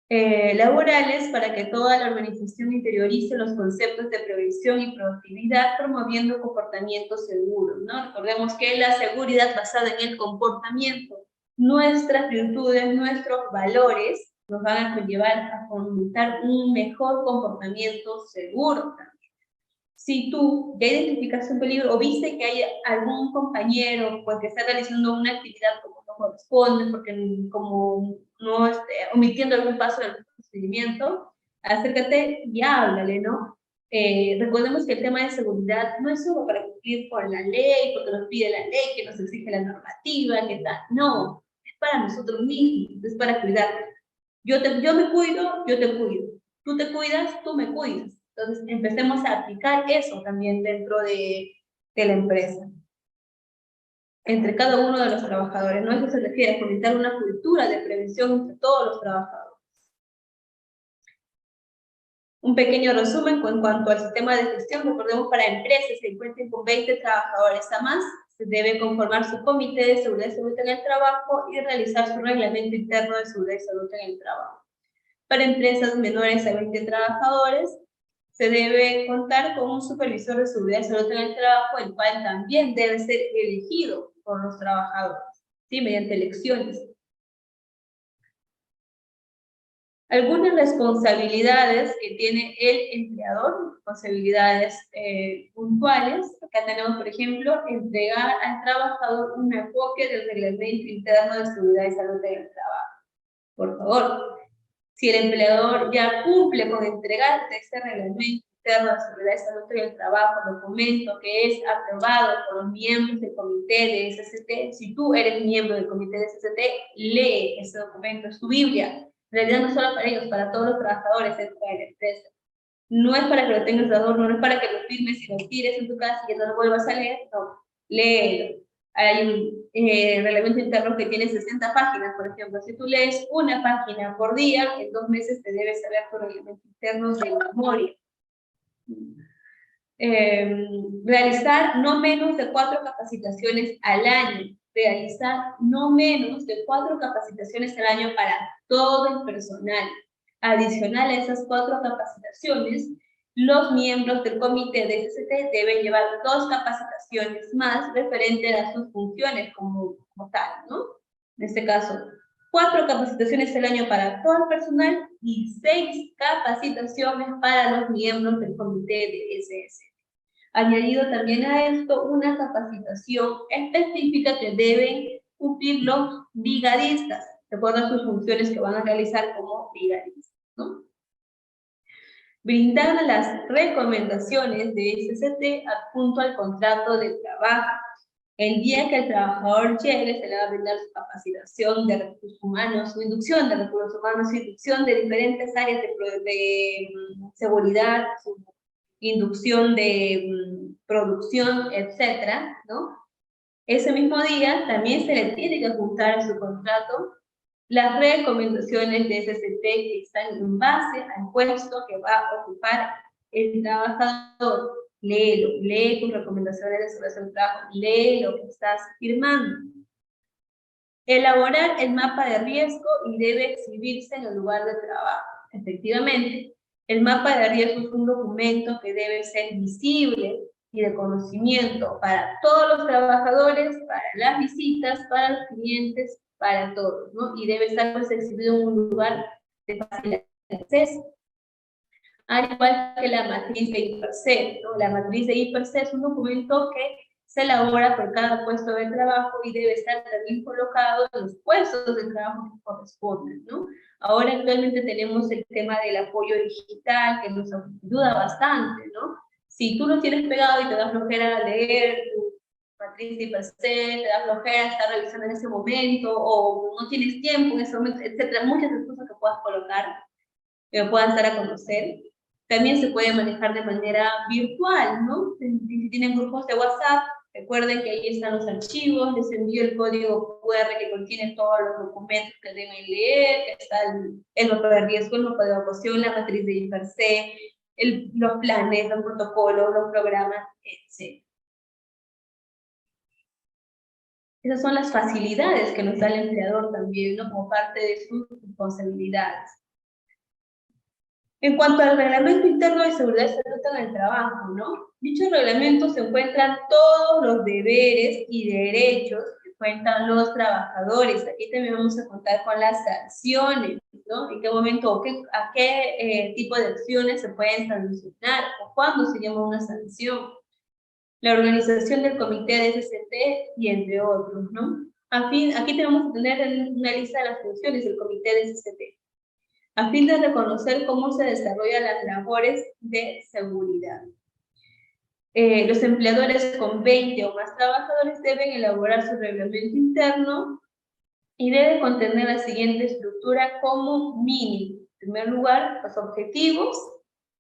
laborales para que toda la organización interiorice los conceptos de prevención y proactividad, promoviendo comportamientos seguros, ¿no? Recordemos que la seguridad basada en el comportamiento, nuestras virtudes, nuestros valores, nos van a conllevar a fomentar un mejor comportamiento seguro también. Si tú ya identificaste un peligro o viste que hay algún compañero, pues, que está realizando una actividad como no corresponde, porque como no omitiendo algún paso del procedimiento, acércate y háblale, ¿no? Recordemos que el tema de seguridad no es solo para cumplir con la ley, porque nos pide la ley, que nos exige la normativa, que tal. No, es para nosotros mismos, es para cuidarnos. Yo me cuido, yo te cuido. Tú te cuidas, tú me cuidas. Entonces, empecemos a aplicar eso también dentro de la empresa, entre cada uno de los trabajadores, ¿no? Eso se refiere a fomentar una cultura de prevención entre todos los trabajadores. Un pequeño resumen en cuanto al sistema de gestión. Recordemos, para empresas que cuenten con 20 trabajadores a más, se debe conformar su comité de seguridad y salud en el trabajo y realizar su reglamento interno de seguridad y salud en el trabajo. Para empresas menores a 20 trabajadores, se debe contar con un supervisor de seguridad y salud en el trabajo, el cual también debe ser elegido por los trabajadores, ¿sí? Mediante elecciones. Algunas responsabilidades que tiene el empleador, responsabilidades puntuales. Acá tenemos, por ejemplo, entregar al trabajador un enfoque del reglamento interno de seguridad y salud en el trabajo. Por favor, si el empleador ya cumple con entregarte este reglamento interno de seguridad y salud en el trabajo, documento que es aprobado por los miembros del comité de SST, si tú eres miembro del comité de SST, lee ese documento, es tu Biblia. En realidad no solo para ellos, para todos los trabajadores dentro de la empresa. No es para que lo tengas de adorno, no es para que lo firmes y lo tires en tu casa y que no lo vuelvas a leer, no, léelo. Hay un reglamento interno que tiene 60 páginas, por ejemplo. Si tú lees una página por día, en 2 meses te debes saber tu reglamento interno de memoria. Realizar no menos de 4 capacitaciones al año. Realizar no menos de 4 capacitaciones al año para todo el personal. Adicional a esas 4 capacitaciones, los miembros del comité de SST deben llevar 2 capacitaciones más referentes a sus funciones como tal, ¿no? En este caso, 4 capacitaciones al año para todo el personal y 6 capacitaciones para los miembros del comité de SST. Añadido también a esto una capacitación específica que deben cumplir los brigadistas, de acuerdo a sus funciones que van a realizar como brigadistas, ¿no? Brindar las recomendaciones de SST adjunto al contrato de trabajo. El día que el trabajador llegue, se le va a brindar su capacitación de recursos humanos, su inducción de recursos humanos, su inducción de diferentes áreas de seguridad, su inducción de producción, etcétera, ¿no? Ese mismo día también se le tiene que adjuntar a su contrato las recomendaciones de SST que están en base al puesto que va a ocupar el trabajador. Léelo, lee tus recomendaciones de seguridad del trabajo, lee lo que estás firmando. Elaborar el mapa de riesgo y debe exhibirse en el lugar de trabajo. Efectivamente, el mapa de riesgo es un documento que debe ser visible y de conocimiento para todos los trabajadores, para las visitas, para los clientes, para todos, ¿no? Y debe estar pues, exhibido en un lugar de fácil acceso. Al igual que la matriz de IPRC, ¿no? La matriz de IPRC es un documento que se elabora por cada puesto de trabajo y debe estar también colocado en los puestos de trabajo que corresponden, ¿no? Ahora actualmente tenemos el tema del apoyo digital que nos ayuda bastante, ¿no? Si tú lo tienes pegado y te da flojera leer tu matriz de IPRC, te da flojera estar revisando en ese momento o no tienes tiempo en ese momento, etcétera, muchas cosas que puedas colocar, que puedas dar a conocer. También se puede manejar de manera virtual, ¿no? Si tienen grupos de WhatsApp, recuerden que ahí están los archivos, les envío el código QR que contiene todos los documentos que deben leer, que está el mapa de riesgo, el mapa de evacuación, la matriz de IPRC, los planes, los protocolos, los programas, etc. Esas son las facilidades que nos da el empleador también, ¿no? Como parte de sus responsabilidades. En cuanto al reglamento interno de seguridad y salud en el trabajo, ¿no? Dicho reglamento se encuentran todos los deberes y derechos que cuentan los trabajadores. Aquí también vamos a contar con las sanciones, ¿no? En qué momento o a qué tipo de acciones se pueden sancionar o cuándo se llama una sanción. La organización del comité de SST y entre otros, ¿no? Aquí tenemos que tener una lista de las funciones del comité de SST, a fin de reconocer cómo se desarrollan las labores de seguridad. Los empleadores con 20 o más trabajadores deben elaborar su reglamento interno y debe contener la siguiente estructura como mínimo. En primer lugar, los objetivos.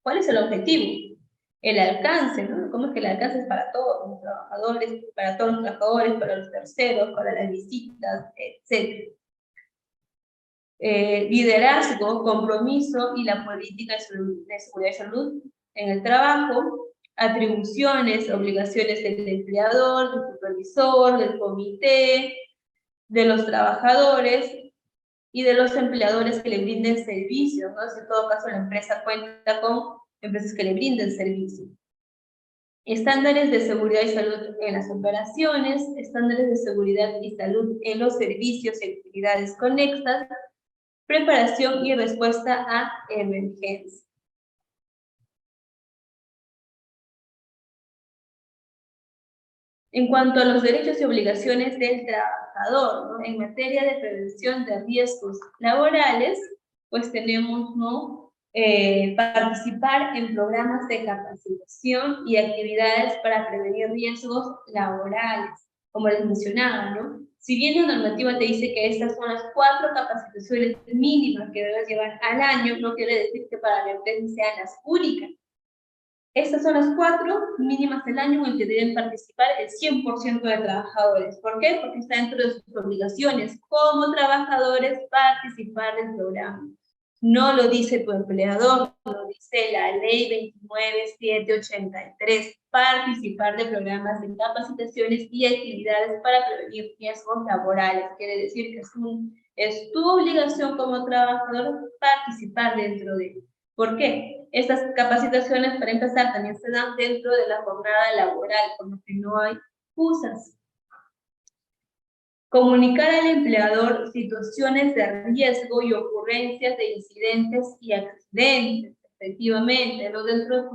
¿Cuál es el objetivo? El alcance, ¿no? ¿Cómo es que el alcance es para todos los trabajadores, para los terceros, para las visitas, etc.? Liderazgo, compromiso y la política de seguridad y salud en el trabajo, atribuciones, obligaciones del empleador, del supervisor, del comité, de los trabajadores y de los empleadores que le brinden servicios, ¿no? Si en todo caso la empresa cuenta con empresas que le brinden servicios. Estándares de seguridad y salud en las operaciones, estándares de seguridad y salud en los servicios y actividades conexas, preparación y respuesta a emergencias. En cuanto a los derechos y obligaciones del trabajador, ¿no? En materia de prevención de riesgos laborales, pues tenemos, ¿no? Participar en programas de capacitación y actividades para prevenir riesgos laborales, como les mencionaba, ¿no? Si bien la normativa te dice que estas son las 4 capacitaciones mínimas que debes llevar al año, no quiere decir que para la empresa sean las únicas. Estas son las 4 mínimas del año en que deben participar el 100% de trabajadores. ¿Por qué? Porque está dentro de sus obligaciones como trabajadores participar del programa. No lo dice tu empleador, lo dice la ley 29783, participar de programas de capacitaciones y actividades para prevenir riesgos laborales. Quiere decir que es tu obligación como trabajador participar dentro de ello. ¿Por qué? Estas capacitaciones, para empezar, también se dan dentro de la jornada laboral, por lo que no hay excusas. Comunicar al empleador situaciones de riesgo y ocurrencias de incidentes y accidentes. Efectivamente, ¿no? Dentro de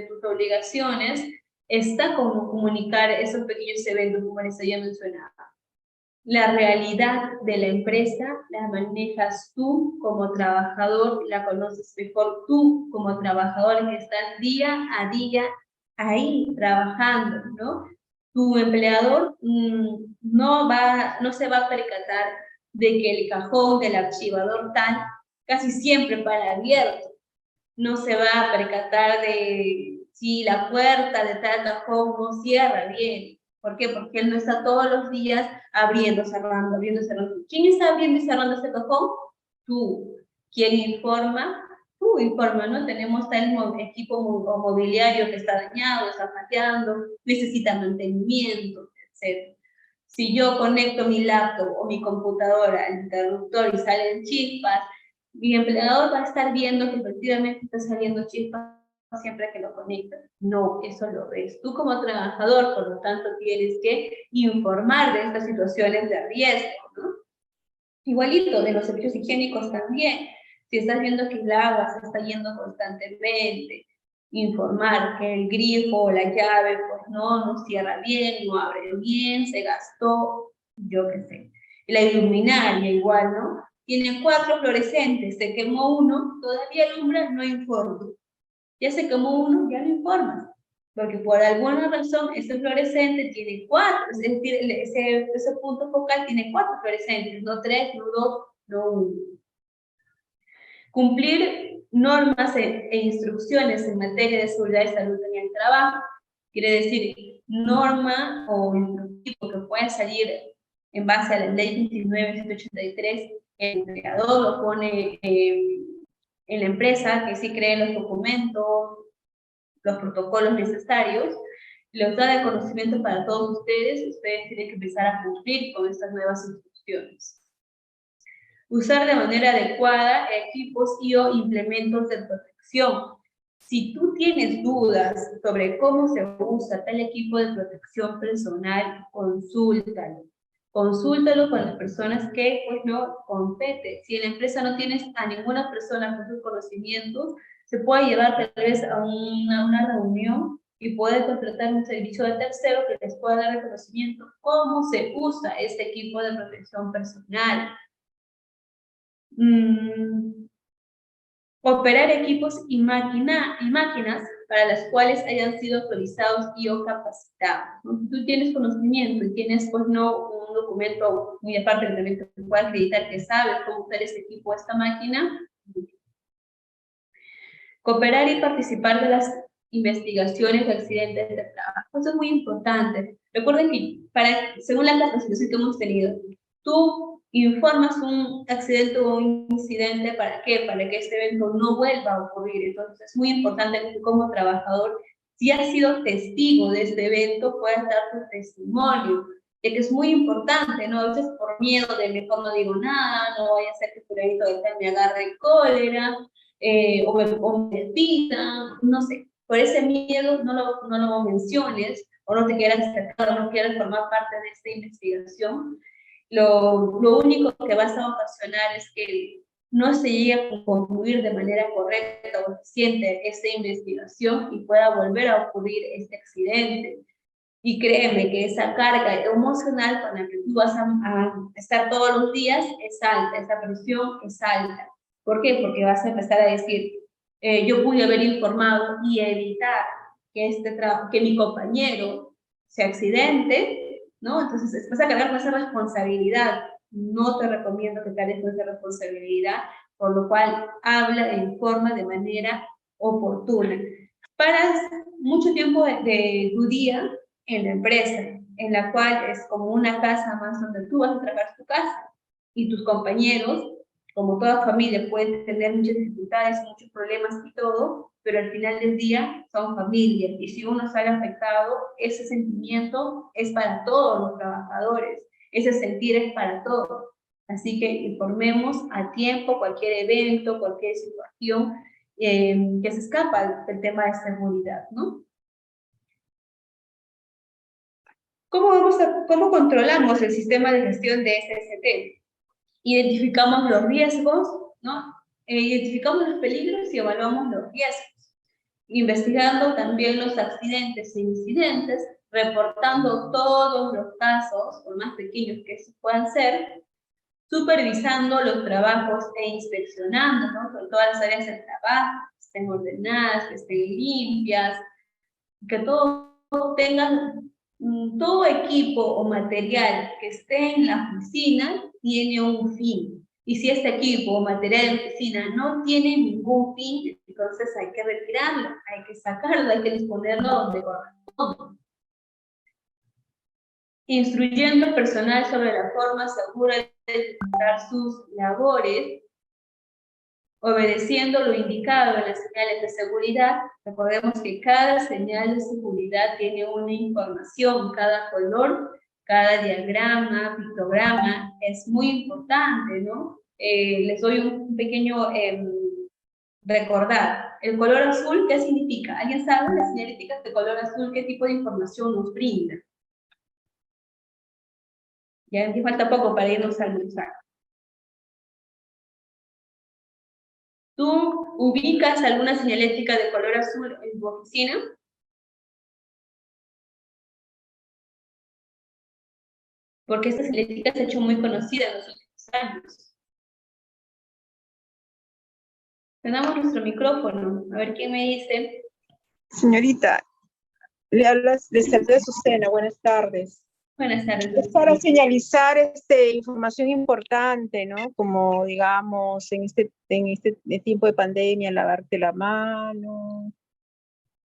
tus obligaciones está como comunicar esos pequeños eventos, como les había mencionado. La realidad de la empresa la manejas tú como trabajador, la conoces mejor tú como trabajador que estás día a día ahí trabajando, ¿no? Tu empleador no se va a percatar de que el cajón del archivador tal casi siempre para abierto. No se va a percatar de si la puerta de tal cajón no cierra bien. ¿Por qué? Porque él no está todos los días abriendo, cerrando, abriendo, cerrando. ¿Quién está abriendo y cerrando ese cajón? Tú. ¿Quién informa? Tú informa, ¿no? Tenemos tal equipo mobiliario que está dañado, está fallando, necesita mantenimiento, etc. Si yo conecto mi laptop o mi computadora al interruptor y salen chispas, mi empleador va a estar viendo que efectivamente está saliendo chispas siempre que lo conectas. No, eso lo ves tú como trabajador, por lo tanto tienes que informar de estas situaciones de riesgo, ¿no? Igualito, de los servicios higiénicos también. Si estás viendo que el agua se está yendo constantemente, informar que el grifo o la llave, pues no cierra bien, no abre bien, se gastó, yo qué sé. La iluminaria igual, ¿no? Tiene 4 fluorescentes, se quemó uno, todavía alumbra, no informa. Ya se quemó uno, ya lo informas. Porque por alguna razón ese fluorescente tiene 4, es decir, ese punto focal tiene 4 fluorescentes, no 3, no 2, no 1. Cumplir normas e instrucciones en materia de seguridad y salud en el trabajo, quiere decir norma o instructivo que pueda salir en base a la ley 29.183, el empleador lo pone en la empresa, que sí cree los documentos, los protocolos necesarios, los da de conocimiento para todos ustedes tienen que empezar a cumplir con estas nuevas instrucciones. Usar de manera adecuada equipos y o implementos de protección. Si tú tienes dudas sobre cómo se usa tal equipo de protección personal, consúltalo. Consúltalo con las personas que pues no competen. Si en la empresa no tienes a ninguna persona con sus conocimientos, se puede llevar tal vez a una reunión y puede contratar un servicio de tercero que les pueda dar el conocimiento cómo se usa este equipo de protección personal. Operar equipos y máquinas para las cuales hayan sido autorizados y o capacitados. Si tú tienes conocimiento y tienes pues no un documento muy aparte que pueda acreditar que sabes cómo usar este equipo o esta máquina, cooperar y participar de las investigaciones de accidentes de trabajo. Eso es muy importante. Recuerden que según la capacitación que hemos tenido, tú informas un accidente o un incidente, ¿para qué? Para que este evento no vuelva a ocurrir. Entonces es muy importante que tú como trabajador, si has sido testigo de este evento, puedas dar tu testimonio, de que es muy importante, ¿no? A veces por miedo de mejor no digo nada, no vaya a ser que por ahí me agarre cólera, o me pidan, no sé, por ese miedo no lo menciones, o no te quieras acercar, o no quieras formar parte de esta investigación. Lo único que vas a ocasionar es que no se llegue a concluir de manera correcta o eficiente esta investigación y pueda volver a ocurrir este accidente. Y créeme que esa carga emocional con la que tú vas a estar todos los días es alta, esa presión es alta. ¿Por qué? Porque vas a empezar a decir, yo pude haber informado y evitar que mi compañero se accidente, ¿no? Entonces vas a cargar con esa responsabilidad. No te recomiendo que cargues con esa responsabilidad, por lo cual habla e informa de manera oportuna. Paras mucho tiempo de tu día en la empresa, en la cual es como una casa más donde tú vas a trabajar tu casa, y tus compañeros, como toda familia, pueden tener muchas dificultades, muchos problemas y todo, pero al final del día son familias, y si uno sale afectado, ese sentimiento es para todos los trabajadores, ese sentir es para todos. Así que informemos a tiempo cualquier evento, cualquier situación que se escapa del tema de seguridad, ¿no? ¿Cómo controlamos el sistema de gestión de SST? Identificamos los riesgos, ¿no? Identificamos los peligros y evaluamos los riesgos. Investigando también los accidentes e incidentes, reportando todos los casos, por más pequeños que puedan ser, supervisando los trabajos e inspeccionando, ¿no? Sobre todas las áreas del trabajo, que estén ordenadas, que estén limpias, que todo tengan, todo equipo o material que esté en la oficina tiene un fin. Y si este equipo o material de oficina no tiene ningún fin, entonces hay que retirarlo, hay que sacarlo, hay que disponerlo donde corresponde. Instruyendo al personal sobre la forma segura de ejecutar sus labores, obedeciendo lo indicado en las señales de seguridad. Recordemos que cada señal de seguridad tiene una información, cada color, cada diagrama, pictograma, es muy importante, ¿no? Les doy un pequeño recordar. El color azul, ¿qué significa? ¿Alguien sabe las señaléticas de color azul qué tipo de información nos brinda? Ya me falta poco para irnos a almorzar. ¿Tú ubicas alguna señalética de color azul en tu oficina? Porque esta señalética se ha hecho muy conocida en los últimos años. Tenemos nuestro micrófono. A ver quién me dice. Señorita, le saluda Susana, buenas tardes. Buenas tardes. Es para señalizar información importante, ¿no? Como, digamos, en este tiempo de pandemia, lavarte la mano,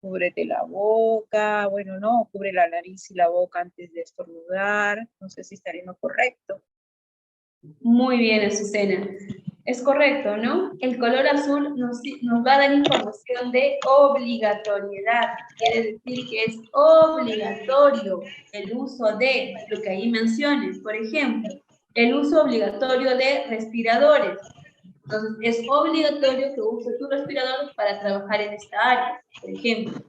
cúbrete la boca, bueno, no, cubre la nariz y la boca antes de estornudar, no sé si estaré en lo correcto. Muy bien, Azucena. Es correcto, ¿no? El color azul nos va a dar información de obligatoriedad. Quiere decir que es obligatorio el uso de lo que ahí menciones. Por ejemplo, el uso obligatorio de respiradores. Entonces, es obligatorio que use tu respirador para trabajar en esta área. Por ejemplo,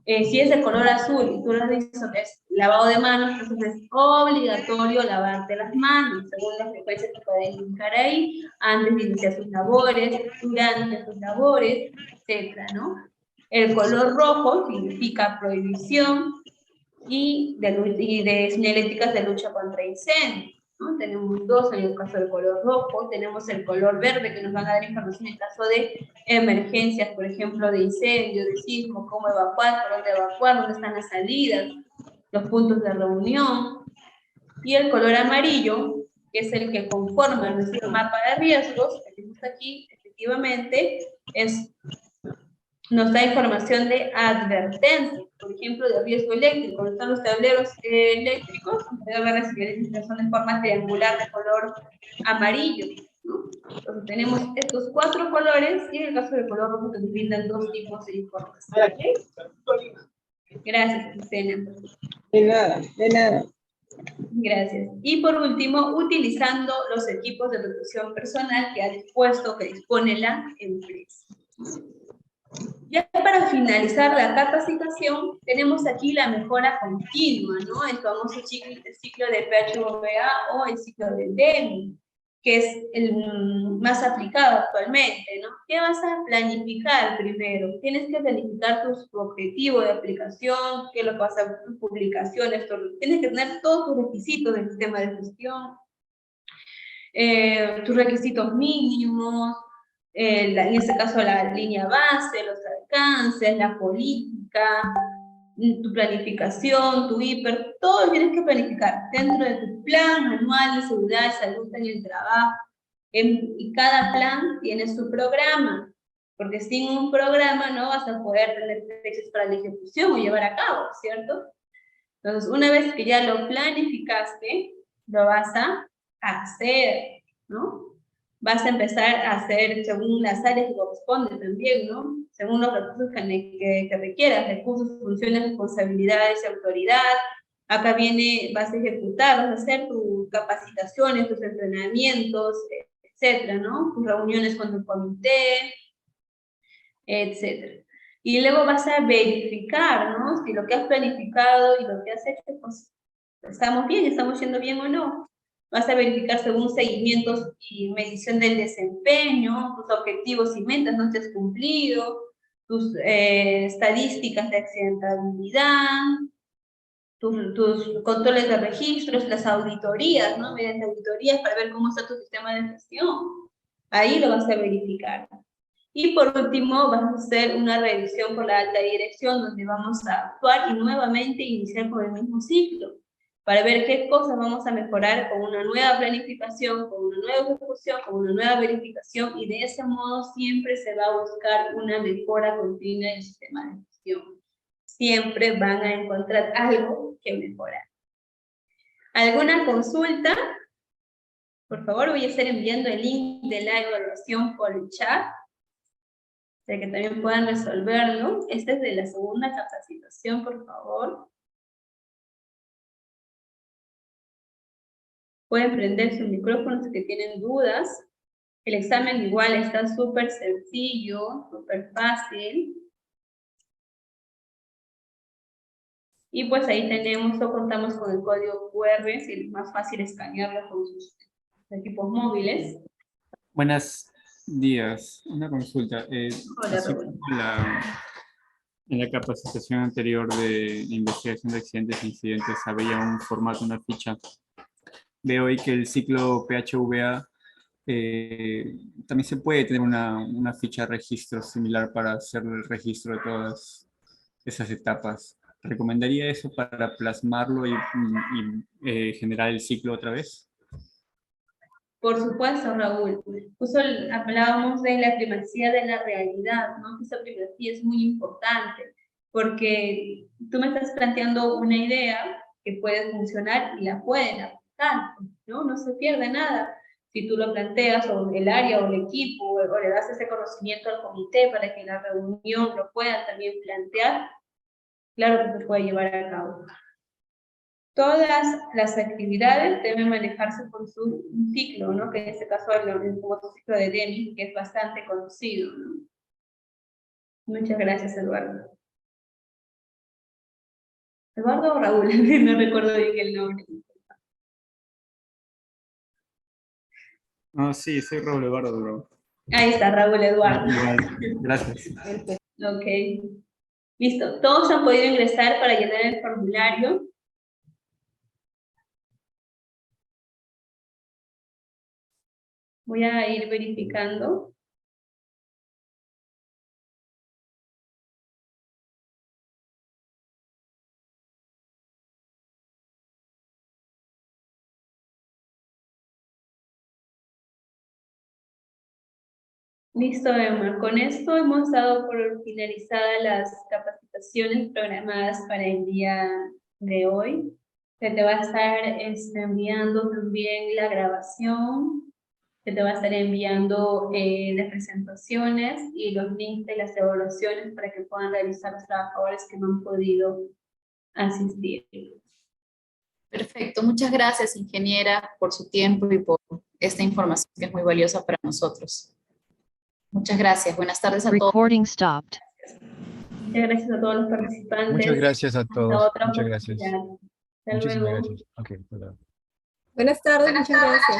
si es de color azul y tú lo dices que es lavado de manos, entonces es obligatorio lavarte las manos, según las frecuencias que pueden indicar ahí, antes de iniciar sus labores, durante sus labores, etc., ¿no? El color rojo significa prohibición y de señaléticas de lucha contra incendios, ¿no? Tenemos dos en el caso del color rojo, tenemos el color verde que nos van a dar información en caso de emergencias, por ejemplo, de incendio, de sismo, cómo evacuar, por dónde evacuar, dónde están las salidas, los puntos de reunión. Y el color amarillo, que es el que conforma nuestro mapa de riesgos, que tenemos aquí, efectivamente, nos da información de advertencia, por ejemplo, de riesgo eléctrico. Cuando están los tableros eléctricos, ustedes van a recibir información en forma triangular de color amarillo, ¿no? Entonces tenemos estos 4 colores y en el caso del color rojo que nos brindan 2 tipos de información. Gracias, Lucena. De nada, de nada. Gracias. Y por último, utilizando los equipos de protección personal que dispone la empresa. Ya para finalizar la capacitación, tenemos aquí la mejora continua, ¿no? El famoso ciclo de PHVA o el ciclo de Deming, que es el más aplicado actualmente, ¿no? ¿Qué vas a planificar primero? Tienes que planificar tu objetivo de aplicación, qué es lo que vas a hacer, tus publicaciones, tienes que tener todos tus requisitos del sistema de gestión, tus requisitos mínimos, en este caso la línea base, los alcances, la política, tu planificación, tu hiper, todo lo tienes que planificar dentro de tu plan anual de seguridad y salud en el trabajo. Y cada plan tiene su programa, porque sin un programa no vas a poder tener fechas para la ejecución o llevar a cabo, ¿cierto? Entonces, una vez que ya lo planificaste, lo vas a hacer, ¿no? Vas a empezar a hacer según las áreas que corresponden también, ¿no? Según los recursos que requieras, recursos, funciones, responsabilidades y autoridad. Acá viene, vas a ejecutar, vas a hacer tus capacitaciones, tus entrenamientos, etcétera, ¿no? Tus reuniones con tu comité, etcétera. Y luego vas a verificar, ¿no? Si lo que has planificado y lo que has hecho, pues, estamos bien, estamos yendo bien o no. Vas a verificar según seguimientos y medición del desempeño, tus objetivos y metas no se has cumplido, tus estadísticas de accidentabilidad, tus controles de registros, las auditorías, ¿no? Mediante auditorías para ver cómo está tu sistema de gestión. Ahí lo vas a verificar. Y por último, vas a hacer una revisión con la alta dirección, donde vamos a actuar y nuevamente iniciar con el mismo ciclo, para ver qué cosas vamos a mejorar con una nueva planificación, con una nueva ejecución, con una nueva verificación, y de ese modo siempre se va a buscar una mejora continua del sistema de gestión. Siempre van a encontrar algo que mejorar. ¿Alguna consulta? Por favor, voy a estar enviando el link de la evaluación por el chat, para que también puedan resolverlo. Este es de la segunda capacitación, por favor. Pueden prender sus micrófonos si tienen dudas. El examen igual está súper sencillo, súper fácil. Y pues ahí tenemos o contamos con el código QR, si es más fácil escanearlo con sus equipos móviles. Buenos días. Una consulta. Hola, Así Raúl. como en la capacitación anterior de investigación de accidentes e incidentes había un formato, una ficha. Veo hoy que el ciclo PHVA también se puede tener una ficha de registro similar para hacer el registro de todas esas etapas. ¿Recomendaría eso para plasmarlo y generar el ciclo otra vez? Por supuesto, Raúl. Justo hablábamos de la primacía de la realidad, ¿no? Esa primacía es muy importante, porque tú me estás planteando una idea que puede funcionar y la pueden aplicar, ¿no? No se pierde nada. Si tú lo planteas, o el área, o el equipo, o le das ese conocimiento al comité para que en la reunión lo puedan también plantear, claro que se puede llevar a cabo. Todas las actividades deben manejarse por su ciclo, ¿no? Que en este caso hablamos como tu ciclo de Deming, que es bastante conocido, ¿no? Muchas gracias, Eduardo. ¿Eduardo o Raúl? No recuerdo bien el nombre. No, sí, soy Raúl Eduardo, bro. Ahí está, Raúl Eduardo. Gracias. Ok. Listo. Todos han podido ingresar para llenar el formulario. Voy a ir verificando. Listo, Emma. Con esto hemos dado por finalizadas las capacitaciones programadas para el día de hoy. Se te va a estar enviando también la grabación, se te va a estar enviando las presentaciones y los links de las evaluaciones para que puedan realizar los trabajadores que no han podido asistir. Perfecto, muchas gracias, ingeniera, por su tiempo y por esta información que es muy valiosa para nosotros. Muchas gracias, buenas tardes a todos. Recording stopped. Muchas gracias a todos los participantes. Muchas gracias a Hasta todos. otra Muchas gracias. oportunidad. Hasta Muchísimas luego. gracias. Ok, hasta luego. Buenas tardes, muchas gracias.